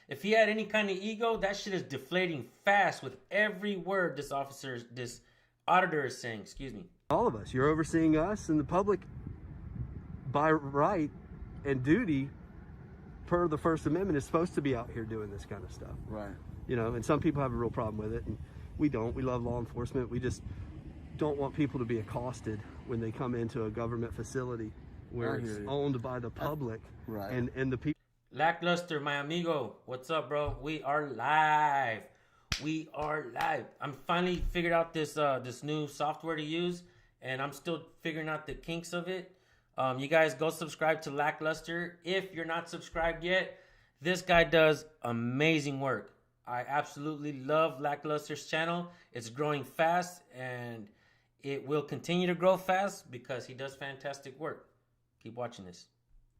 If he had any kind of ego, that shit is deflating fast with every word this auditor is saying. Excuse me. All of us, you're overseeing us, and the public by right and duty per the First Amendment is supposed to be out here doing this kind of stuff. Right. And some people have a real problem with it, and we don't. We love law enforcement. We just don't want people to be accosted when they come into a government facility where it's owned by the public. Right. And the people. Lackluster, my amigo. What's up, bro? We are live. I'm finally figured out this new software to use, and I'm still figuring out the kinks of it. You guys go subscribe to Lackluster. If you're not subscribed yet, this guy does amazing work. I absolutely love Lackluster's channel. It's growing fast, and it will continue to grow fast because he does fantastic work. Keep watching this.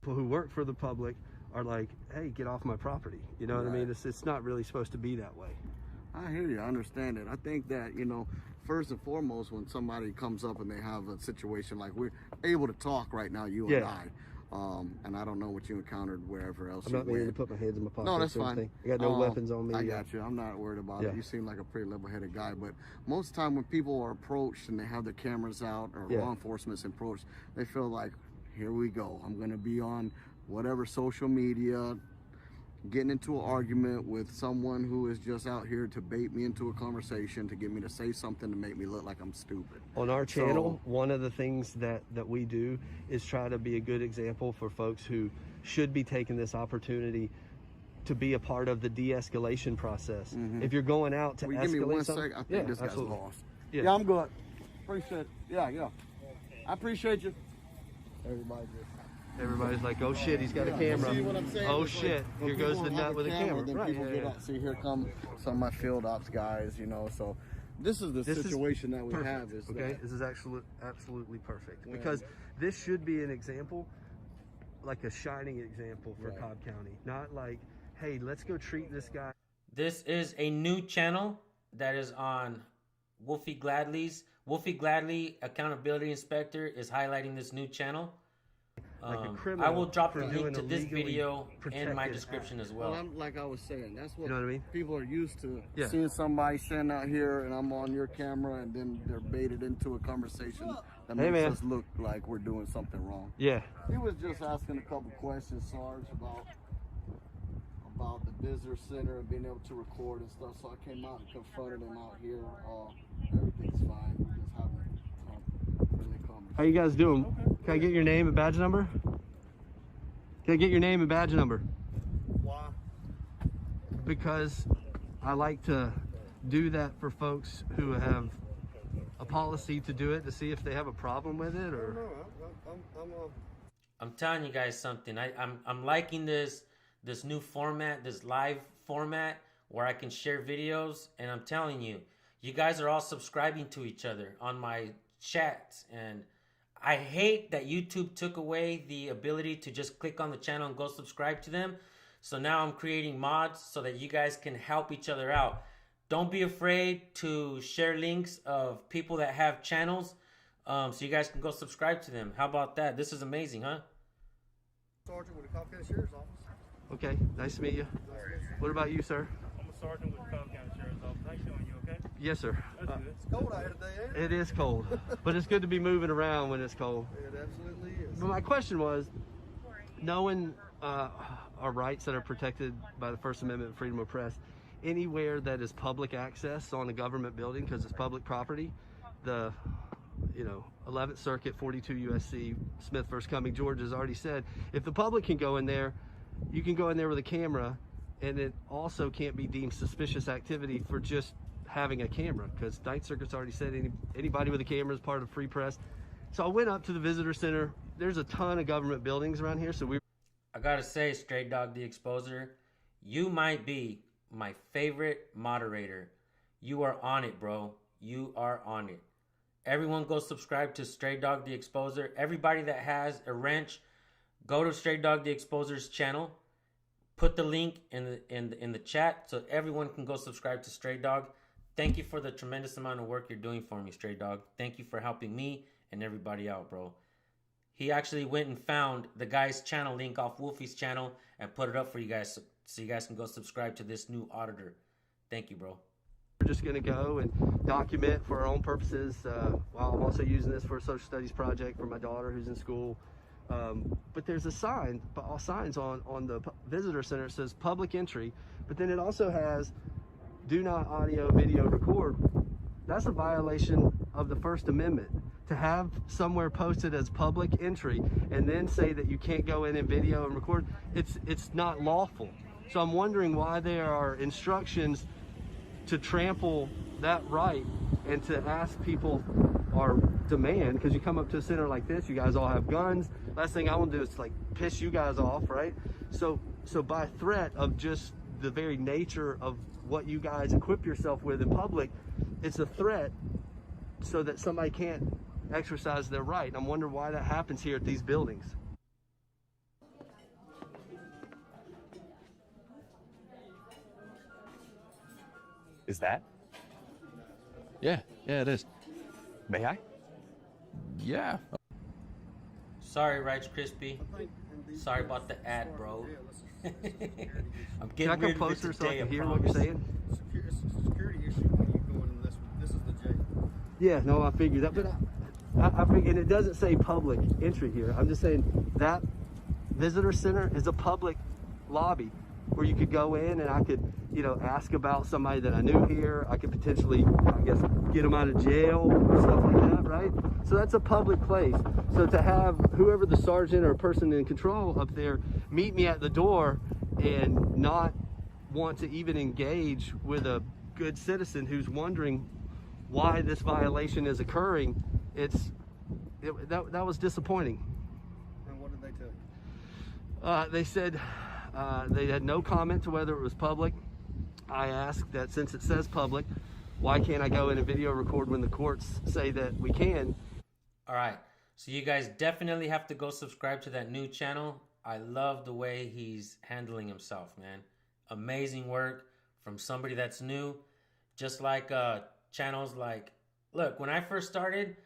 People who work for the public are like, hey, get off my property. You know what I mean? It's not really supposed to be that way. I hear you. I understand it. I think that, first and foremost, when somebody comes up and they have a situation like we're able to talk right now, you and I, and I don't know what you encountered wherever else I'm you not went. meaning to put my hands in my pockets. No, that's or fine. anything. I got no weapons on me. I got you. I'm not worried about it. You seem like a pretty level-headed guy, but most of the time when people are approached and they have their cameras out or law enforcement's approached, they feel like, here we go. I'm going to be on whatever social media, getting into an argument with someone who is just out here to bait me into a conversation, to get me to say something to make me look like I'm stupid. On our channel, one of the things that we do is try to be a good example for folks who should be taking this opportunity to be a part of the de-escalation process. If you're going out to escalate give me one something, second? I think this guy's lost. Yeah, I'm good. Appreciate it. Yeah. I appreciate you. Everybody's like, oh shit, he's got a camera. See what I'm saying? Oh It's shit, like, here goes the nut with a camera. Then Right, people get out. See, here come some of my field ops guys, so this is the situation that we have. Is this is absolutely perfect, because this should be an example, like a shining example for Cobb County. Not like, hey, let's go treat this guy. This is a new channel that is on WolfyGladly's. WolfyGladly Accountability Inspector is highlighting this new channel. Like a criminal. I will drop the link to this video in my description as well. Like I was saying, that's what, you know what I mean? People are used to seeing somebody stand out here and I'm on your camera, and then they're baited into a conversation that makes us look like we're doing something wrong. Yeah. He was just asking a couple questions, Sarge, about the visitor center and being able to record and stuff. So I came out and confronted him out here. Everything's fine. We just having a friendly conversation. How you guys doing? Can I get your name and badge number? Can I get your name and badge number? Why? Because I like to do that for folks who have a policy to do it, to see if they have a problem with it, or. I'm telling you guys something. I'm liking this new format, this live format where I can share videos, and I'm telling you, you guys are all subscribing to each other on my chats, and I hate that YouTube took away the ability to just click on the channel and go subscribe to them. So now I'm creating mods so that you guys can help each other out. Don't be afraid to share links of people that have channels, so you guys can go subscribe to them. How about that? This is amazing, huh? Sergeant with the Cobb County Sheriff's Office. Okay, nice to meet you. What about you, sir? I'm a sergeant with the Cobb County Sheriff's Office. How you doing? You okay? Yes, sir. That's good. It's cold out here today, ain't it? It is cold, but it's good to be moving around when it's cold. It absolutely is. But my question was, knowing our rights that are protected by the First Amendment and freedom of press, anywhere that is public access on a government building because it's public property, the 11th Circuit, 42 USC, Smith versus Cumming, Georgia has already said if the public can go in there, you can go in there with a camera, and it also can't be deemed suspicious activity for just having a camera, because Ninth Circuit's already said anybody with a camera is part of free press. So I went up to the visitor center. There's a ton of government buildings around here, so I gotta say, Stray Dog the Exposer, you might be my favorite moderator. You are on it, bro. You are on it. Everyone go subscribe to Stray Dog the Exposer. Everybody that has a wrench, go to Stray Dog the Exposer's channel. Put the link in the chat so everyone can go subscribe to Stray Dog. Thank you for the tremendous amount of work you're doing for me, Stray Dog. Thank you for helping me and everybody out, bro. He actually went and found the guy's channel link off Wolfie's channel and put it up for you guys so you guys can go subscribe to this new auditor. Thank you, bro. we're just going to go and document for our own purposes while I'm also using this for a social studies project for my daughter who's in school. But there's a sign, all signs on the visitor center. It says public entry, but then it also has do not audio video record. That's a violation of the First Amendment. To have somewhere posted as public entry and then say that you can't go in and video and record, it's not lawful. So I'm wondering why there are instructions to trample that right and to ask people or demand, because you come up to a center like this, you guys all have guns. Last thing I want to do is like piss you guys off, right? So by threat of just the very nature of what you guys equip yourself with in public, it's a threat so that somebody can't exercise their right. And I'm wondering why that happens here at these buildings. Is that? Yeah, it is. May I? Yeah. Sorry, Rice Crispy. Sorry about the ad, bro. I'm Can getting I come rid of it closer so I today, can I hear what you're promise. saying? It's a security issue when you go in this is the jail. Yeah, no, I figured that, but I figured, and it doesn't say public entry here. I'm just saying that visitor center is a public lobby where you could go in and I could, ask about somebody that I knew here. I could potentially, get them out of jail or stuff like that, right? So that's a public place. So to have whoever the sergeant or person in control up there meet me at the door and not want to even engage with a good citizen who's wondering why this violation is occurring, that was disappointing. And what did they tell you? They said they had no comment to whether it was public. I asked that since it says public, why can't I go in and video record when the courts say that we can? All right, so you guys definitely have to go subscribe to that new channel. I love the way he's handling himself, man. Amazing work from somebody that's new. Just like channels like, look, when I first started,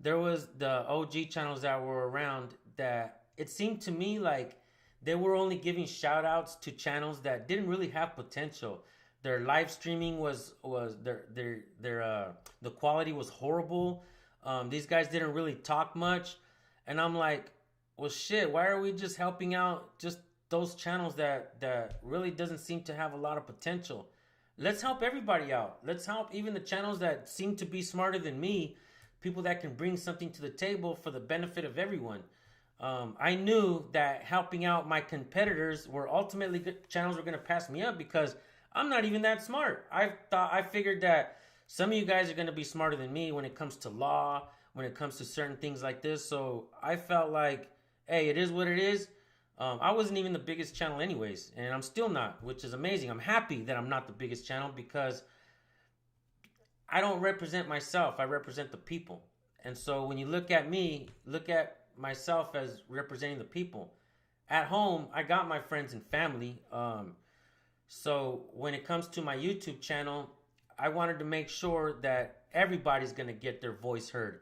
there was the OG channels that were around that it seemed to me like they were only giving shout outs to channels that didn't really have potential. Their live streaming was the quality was horrible. These guys didn't really talk much. And I'm like, well, shit, why are we just helping out just those channels that really doesn't seem to have a lot of potential? Let's help everybody out. Let's help even the channels that seem to be smarter than me, people that can bring something to the table for the benefit of everyone. I knew that helping out my competitors were ultimately channels were going to pass me up because I'm not even that smart. I figured that some of you guys are going to be smarter than me when it comes to law, when it comes to certain things like this. So I felt like, hey, it is what it is. I wasn't even the biggest channel anyways, and I'm still not, which is amazing. I'm happy that I'm not the biggest channel because I don't represent myself. I represent the people. And so when you look at me, look at myself as representing the people. At home, I got my friends and family. So when it comes to my YouTube channel, I wanted to make sure that everybody's going to get their voice heard.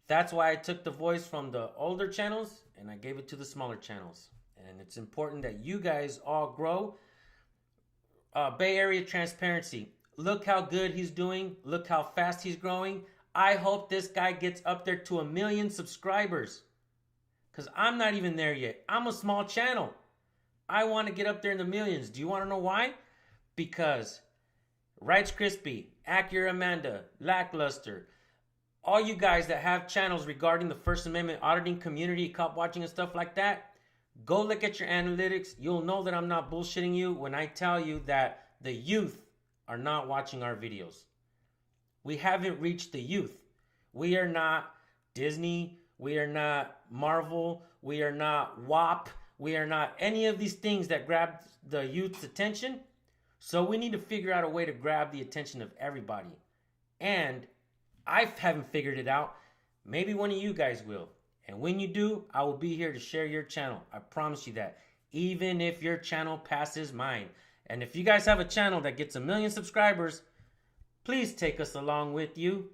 That's why I took the voice from the older channels and I gave it to the smaller channels. And it's important that you guys all grow. Bay Area Transparency. Look how good he's doing. Look how fast he's growing. I hope this guy gets up there to 1 million subscribers. Because I'm not even there yet. I'm a small channel. I want to get up there in the millions. Do you want to know why? Because Rights Crispy, Accurate Amanda, Lackluster, all you guys that have channels regarding the First Amendment auditing community, cop watching and stuff like that, go look at your analytics. You'll know that I'm not bullshitting you when I tell you that the youth are not watching our videos. We haven't reached the youth. We are not Disney. We are not Marvel. We are not WAP. We are not any of these things that grab the youth's attention. So we need to figure out a way to grab the attention of everybody. And I haven't figured it out. Maybe one of you guys will. And when you do, I will be here to share your channel. I promise you that. Even if your channel passes mine. And if you guys have a channel that gets 1 million subscribers, please take us along with you.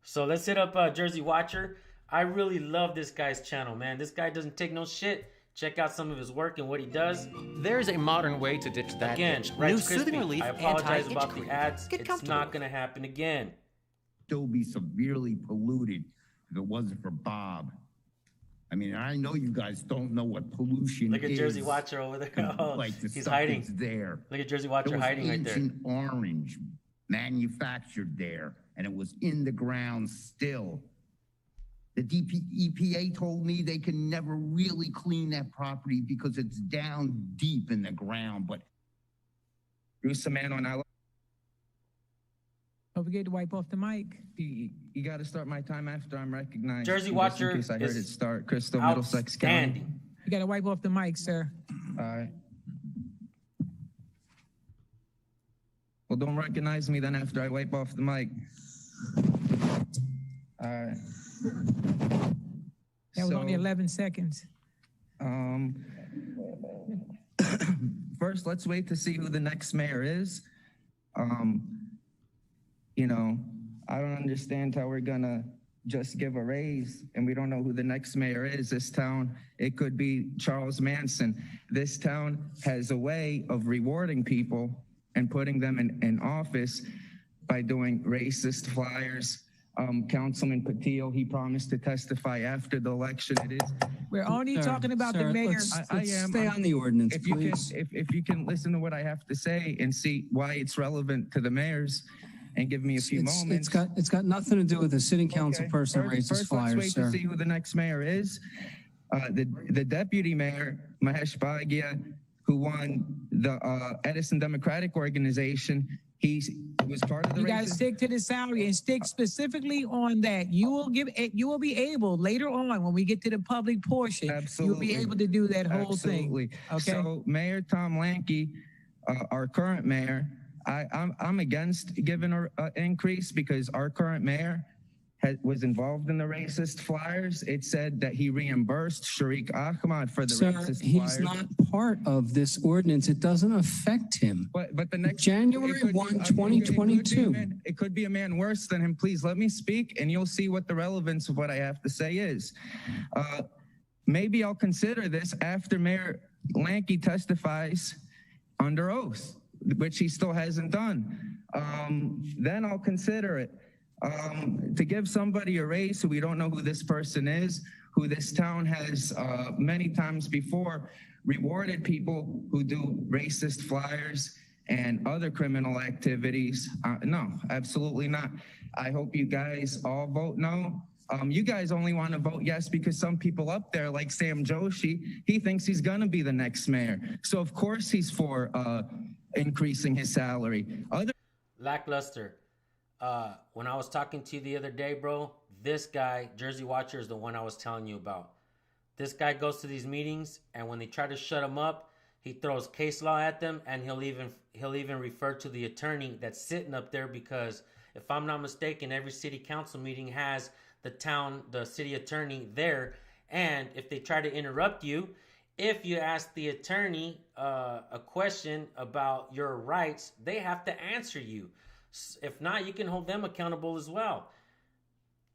So let's hit up Jersey Watcher. I really love this guy's channel, man. This guy doesn't take no shit. Check out some of his work and what he does. There's a modern way to ditch that. Again, ditch. Rights New soothing Crispy. relief, I apologize anti-itch about cream. the ads. Get It's comfortable. not going to happen again. Still be severely polluted if it wasn't for Bob. I mean, I know you guys don't know what pollution is. Look at Jersey Watcher over there. Oh, like the he's stuff hiding. that's there. Look at Jersey Watcher There was hiding right there. Ancient orange manufactured there, and it was in the ground still. The EPA told me they can never really clean that property because it's down deep in the ground, but Bruce, the man on our. Don't forget to wipe off the mic. You got to start my time after I'm recognized. Jersey Just Watcher in case I heard is it start. Crystal, Middlesex County. outstanding. You got to wipe off the mic, sir. All right. Well, don't recognize me then after I wipe off the mic. All right. That was only 11 seconds. First, let's wait to see who the next mayor is. You know, I don't understand how we're gonna just give a raise and we don't know who the next mayor is. This town, it could be Charles Manson. This town has a way of rewarding people and putting them in office by doing racist flyers. Councilman Patillo, he promised to testify after the election. It is. We're only talking about the mayor. Let's stay on the ordinance, please. If you can listen to what I have to say and see why it's relevant to the mayors, and give me a few moments. It's got nothing to do with a sitting council person that raises First, flyers, let's wait sir. to see who the next mayor is. The deputy mayor, Mahesh Bhagia, who won the Edison Democratic Organization, he was part of the You got to racist. stick to the salary and stick specifically on that. You will be able later on when we get to the public portion. You'll be able to do that whole Absolutely. thing. Okay. So Mayor Tom Lanke, our current mayor, I'm against giving an increase because our current mayor was involved in the racist flyers. It said that he reimbursed Sharik Ahmad for the Sir, racist he's flyers. not part of this ordinance. It doesn't affect him. But the next January 1, 2022. It could be a man worse than him. Please let me speak, and you'll see what the relevance of what I have to say is. Maybe I'll consider this after Mayor Lanke testifies under oath, which he still hasn't done. Then I'll consider it. To give somebody a raise who we don't know who this person is, who this town has many times before rewarded people who do racist flyers and other criminal activities. No, absolutely not. I hope you guys all vote no. You guys only want to vote yes because some people up there, like Sam Joshi, he thinks he's going to be the next mayor. So of course he's for increasing his salary. Lackluster. When I was talking to you the other day, bro, this guy, Jersey Watcher, is the one I was telling you about. This guy goes to these meetings, and when they try to shut him up, he throws case law at them, and he'll even refer to the attorney that's sitting up there because, if I'm not mistaken, every city council meeting has the city attorney there, and if they try to interrupt you, if you ask the attorney a question about your rights, they have to answer you. If not, you can hold them accountable as well.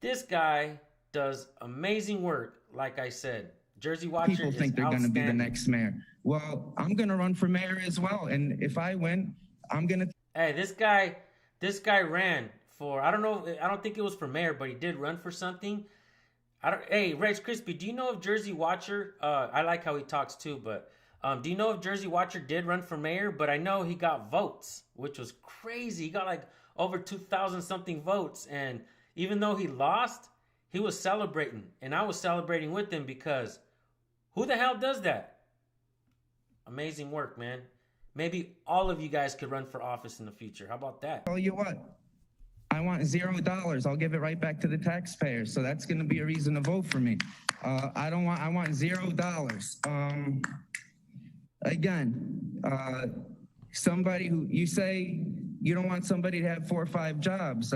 This guy does amazing work. Like I said, Jersey Watcher People think they're going to be the next mayor. Well, I'm going to run for mayor as well. And if I win, I'm going to... Hey, this guy ran for, I don't think it was for mayor, but he did run for something. Hey, Rex Crispy, do you know if Jersey Watcher, I like how he talks too, but do you know if Jersey Watcher did run for mayor? But I know he got votes, which was crazy. He got like over 2,000 something votes. And even though he lost, he was celebrating. And I was celebrating with him because who the hell does that? Amazing work, man. Maybe all of you guys could run for office in the future. How about that? Tell you what, I want $0. I'll give it right back to the taxpayers. So that's going to be a reason to vote for me. I want $0. Again, somebody who, you say you don't want somebody to have 4 or 5 jobs.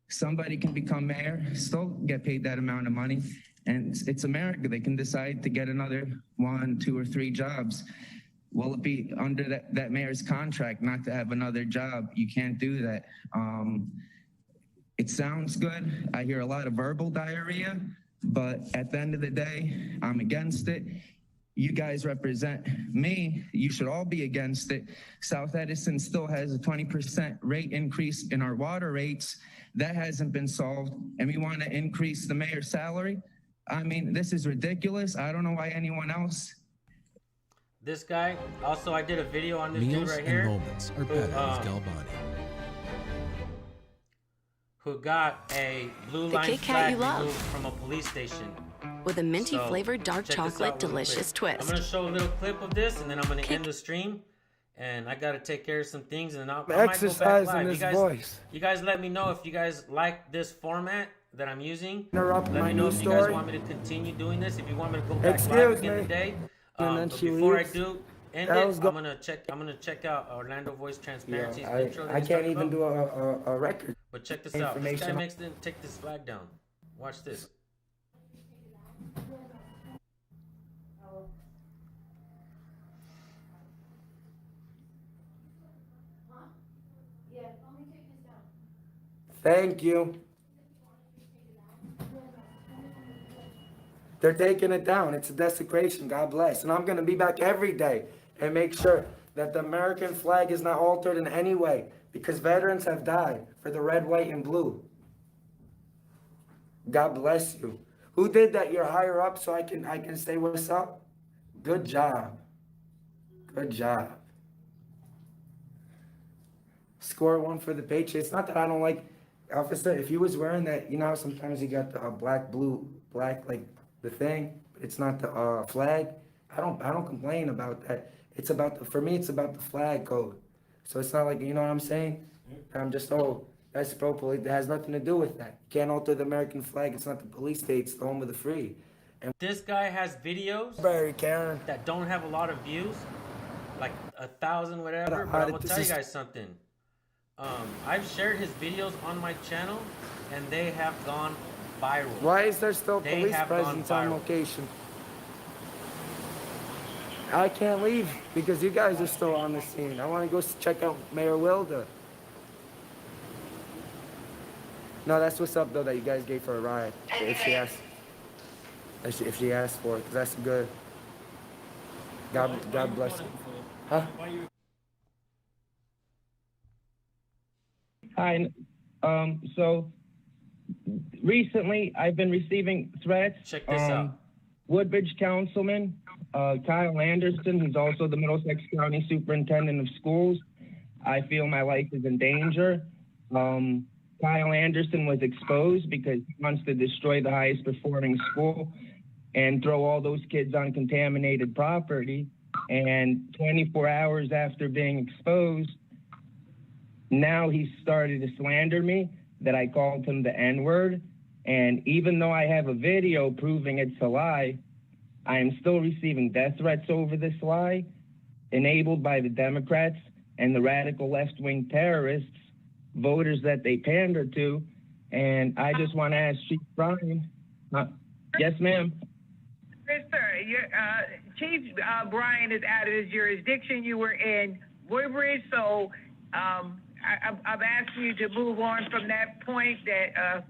Somebody can become mayor, still get paid that amount of money. And it's America. They can decide to get another 1, 2, or 3 jobs. Will it be under that mayor's contract not to have another job? You can't do that. It sounds good. I hear a lot of verbal diarrhea, but at the end of the day, I'm against it. You guys represent me. You should all be against it. South Edison still has a 20% rate increase in our water rates. That hasn't been solved. And we want to increase the mayor's salary. I mean, this is ridiculous. I don't know why anyone else. This guy, also I did a video on this Meals dude right and here. moments are better with Galbani. Who got a blue The line Kit Kat flag you love. removed from a police station. With a minty So, flavored dark check this out chocolate real delicious quick. twist. I'm going to show a little clip of this and then I'm going to end the stream. And I got to take care of some things and then I might go back Exercising live. his voice. You guys let me know if you guys like this format that I'm using. Interrupt Let my me know new if you story. guys want me to continue doing this. If you want me to go back Excuse live again me. today. And then But she before leaves. I do end That it, was I'm gonna check out Orlando Voice Transparency's Yeah, intro. that I he can't talked even about. do a record. But check this out. This guy Information. makes them take this flag down. Watch this. Thank you. They're taking it down. It's a desecration. God bless. And I'm going to be back every day and make sure that the American flag is not altered in any way because veterans have died for the red, white, and blue. God bless you. Who did that? You're higher up so I can say what's up? Good job. Good job. Score 1 for the Patriots. Not that I don't like Officer, if he was wearing that, you know how sometimes you got the black, like the thing, but it's not the flag. I don't complain about that. It's about for me, it's about the flag code. So it's not like, you know what I'm saying? I'm just, that's pro-police. It has nothing to do with that. You can't alter the American flag. It's not the police state. It's the home of the free. And This guy has videos Karen. that don't have a lot of views, like 1,000 whatever. But I'm gonna tell you guys something. I've shared his videos on my channel, and they have gone viral. Why is there still They police have presence gone on viral. location? I can't leave because you guys are still on the scene. I want to go check out Mayor Wilder. No, that's what's up though that you guys gave her a ride. If she asked, if she asked for it, 'cause that's good. God bless you. Huh? Hi. So recently I've been receiving threats. Check this out. Woodbridge Councilman Kyle Anderson, who's also the Middlesex County Superintendent of Schools. I feel my life is in danger. Kyle Anderson was exposed because he wants to destroy the highest performing school and throw all those kids on contaminated property. And 24 hours after being exposed, now he started to slander me that I called him the N-word. And even though I have a video proving it's a lie, I am still receiving death threats over this lie, enabled by the Democrats and the radical left-wing terrorists, voters that they pander to. And I just want to ask Chief Brian. Yes, ma'am. Yes, sir. Chief Brian is out of his jurisdiction. You were in Woodbridge, so I've asked you to move on from that point that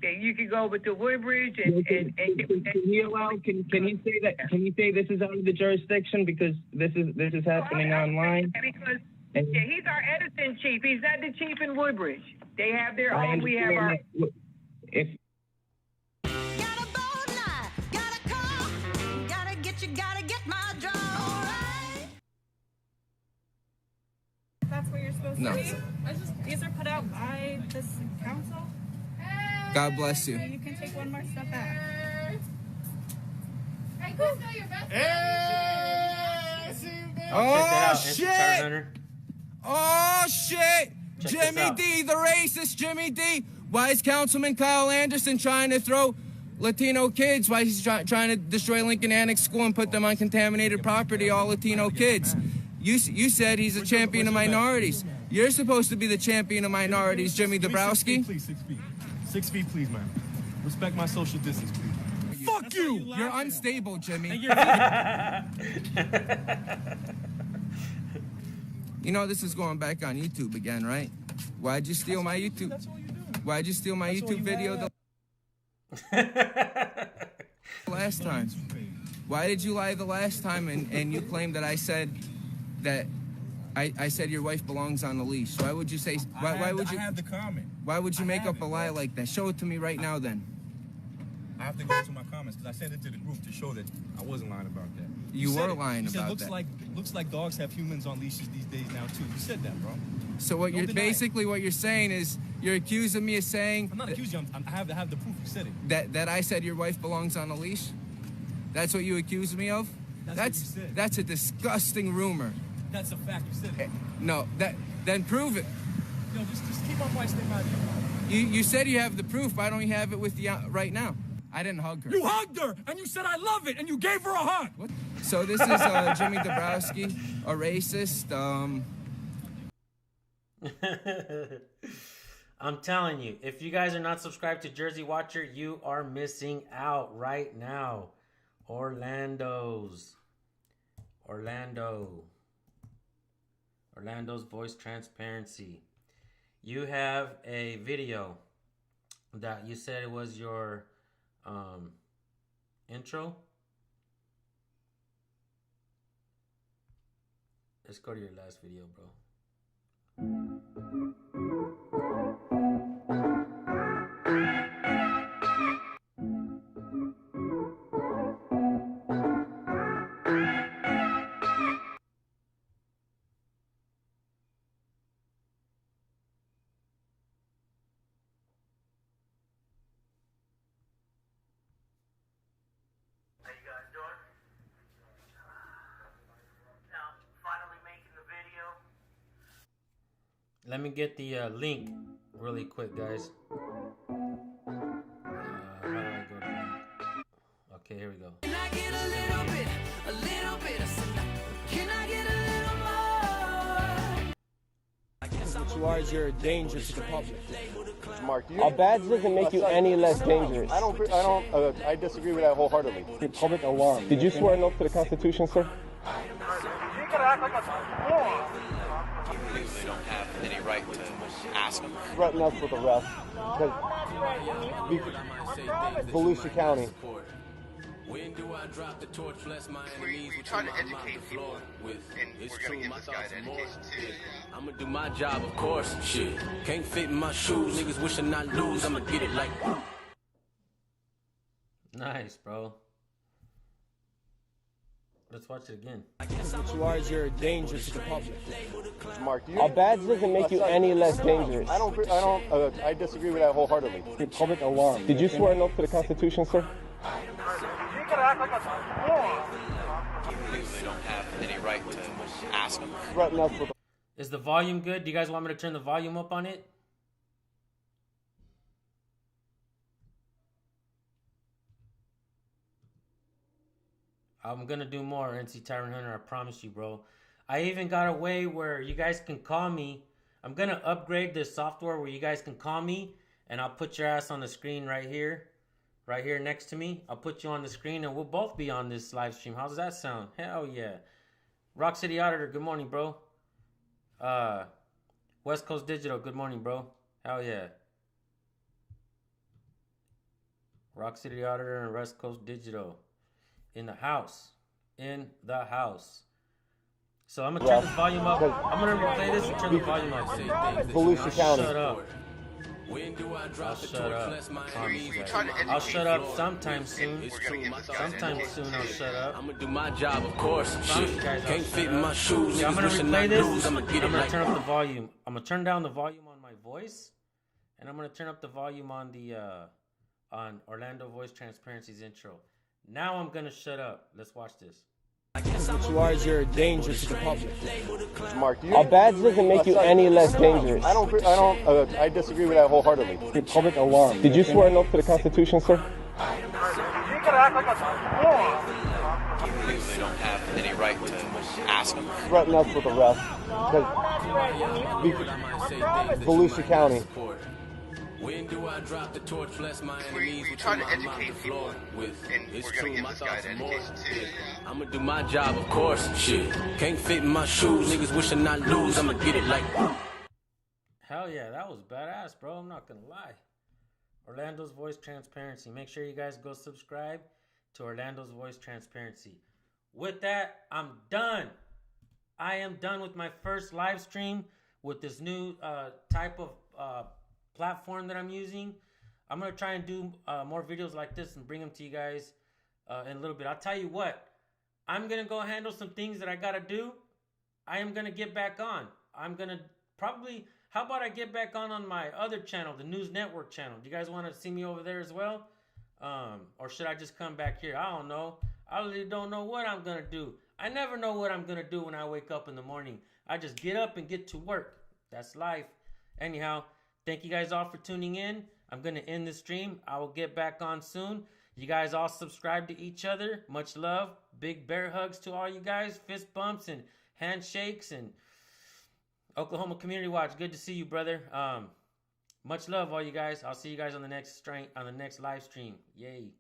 you could go over to Woodbridge and Can you say that? Can you say this is out of the jurisdiction because this is happening online? Because he's our editor chief. He's not the chief in Woodbridge. They have their own. We have our. If that's where you're supposed to be. These are put out by this council. God bless you. You can take one more step back. Hey, go know your best. Oh shit! Oh shit! Jimmy D, the racist Jimmy D. Why is Councilman Kyle Anderson trying to throw Latino kids? Why is he trying to destroy Lincoln Annex School and put them on contaminated property, all Latino kids? You said he's a champion of minorities. You're supposed to be the champion of minorities, Jimmy Dabrowski. Please, 6 feet. 6 feet, please, man. Respect my social distance, please. Fuck you! You're unstable, Jimmy. You know this is going back on YouTube again, right? Why'd you steal my YouTube? Why'd you steal my YouTube video the last time? Why did you lie the last time and you claim that I said that I said your wife belongs on the leash? Why would you say? Why would you? I have the comment. Why would you make up a lie like that? Show it to me right now, then. I have to go to my comments because I sent it to the group to show that I wasn't lying about that. You were lying about about that. Looks like dogs have humans on leashes these days now too. You said that, bro. So what you're basically what you're saying is you're accusing me of saying. I'm not accusing you. I have the proof. You said it. That I said your wife belongs on a leash. That's what you accuse me of. That's a disgusting rumor. That's a fact. You said it. No, then prove it. No, just keep on wasting my time. You said you have the proof. Why don't you have it with you right now? I didn't hug her. You hugged her, and you said I love it, and you gave her a hug. What? So this is Jimmy Dabrowski, a racist. I'm telling you, if you guys are not subscribed to Jersey Watcher, you are missing out right now. Orlando's voice transparency. You have a video that you said it was your intro. Let's go to your last video, bro. Let me get the link really quick, guys. How do I go to link? Okay, here we go. Can I get a little bit of something? Can I get a little more? Which was you're a danger to the public. Mark, A badge doesn't make you any less dangerous. I disagree with that wholeheartedly. The public alarm. Did you swear an oath to the Constitution, sir? They don't have any right to ask them. Threaten us with arrest because Volusia County. When do I drop the torch? Bless my enemies. We try to educate people, and we're gonna give this guy the education too. I'm gonna do my job, of course. Shit, can't fit in my shoes. Niggas wishing I lose. I'm gonna get it like. Nice, bro. Let's watch it again. Which was you're a danger to the public. Mark, A badge doesn't make you any less dangerous. I disagree with that wholeheartedly. The public alarm. Did you swear an oath to the Constitution, sir? They don't have any right to ask them. Threaten us with. Is the volume good? Do you guys want me to turn the volume up on it? I'm gonna do more, NC Tyrant Hunter, I promise you, bro. I even got a way where you guys can call me. I'm gonna upgrade this software where you guys can call me, and I'll put your ass on the screen right here next to me. I'll put you on the screen, and we'll both be on this live stream. How does that sound? Hell yeah. Rock City Auditor, good morning, bro. West Coast Digital, good morning, bro. Hell yeah. Rock City Auditor and West Coast Digital. In the house. In the house. So I'm going to turn this volume up. I'm going to replay this and turn the volume up. Volusia County. Shut up. I'll shut up. I'll shut up sometime soon. Sometime soon I'll shut up. I'm gonna do my job, of course. Shit. Can't fit in my shoes. Yeah, I'm gonna Niggas replay this. lose. I'm gonna turn up the volume. I'm gonna turn down the volume on my voice, and I'm gonna turn up the volume on the on Orlando Voice Transparency's intro. Now I'm gonna shut up. Let's watch this. What you are is you're a danger to the public. Mark, A badge doesn't make you any less dangerous. I disagree with that wholeheartly. The public alarm. Did you swear an oath to the Constitution, sir? They don't have any right to ask them. Threaten us with arrest. Volusia County. When do I drop the torch, bless my enemies? We try to educate people, and it's we're going to true, give my this guy thoughts an are more. education too. I'm gonna do my job, of course. Shit, can't fit in my shoes. Niggas wish I not lose. I'm gonna get it like. Hell yeah, that was badass, bro. I'm not gonna lie. Orlando's Voice Transparency. Make sure you guys go subscribe to Orlando's Voice Transparency. With that, I'm done. I am done with my first live stream with this new type of platform that I'm using. I'm gonna try and do more videos like this and bring them to you guys in a little bit. I'll tell you what, I'm gonna go handle some things that I gotta do. I am gonna get back on. I'm gonna probably, how about I get back on my other channel, the News Network channel? Do you guys want to see me over there as well? Or should I just come back here? I don't know. I really don't know what I'm gonna do. I never know what I'm gonna do when I wake up in the morning. I just get up and get to work. That's life. Anyhow, thank you guys all for tuning in. I'm going to end the stream. I will get back on soon. You guys all subscribe to each other. Much love. Big bear hugs to all you guys. Fist bumps and handshakes. And Oklahoma Community Watch. Good to see you, brother. Much love, all you guys. I'll see you guys on the next live stream. Yay.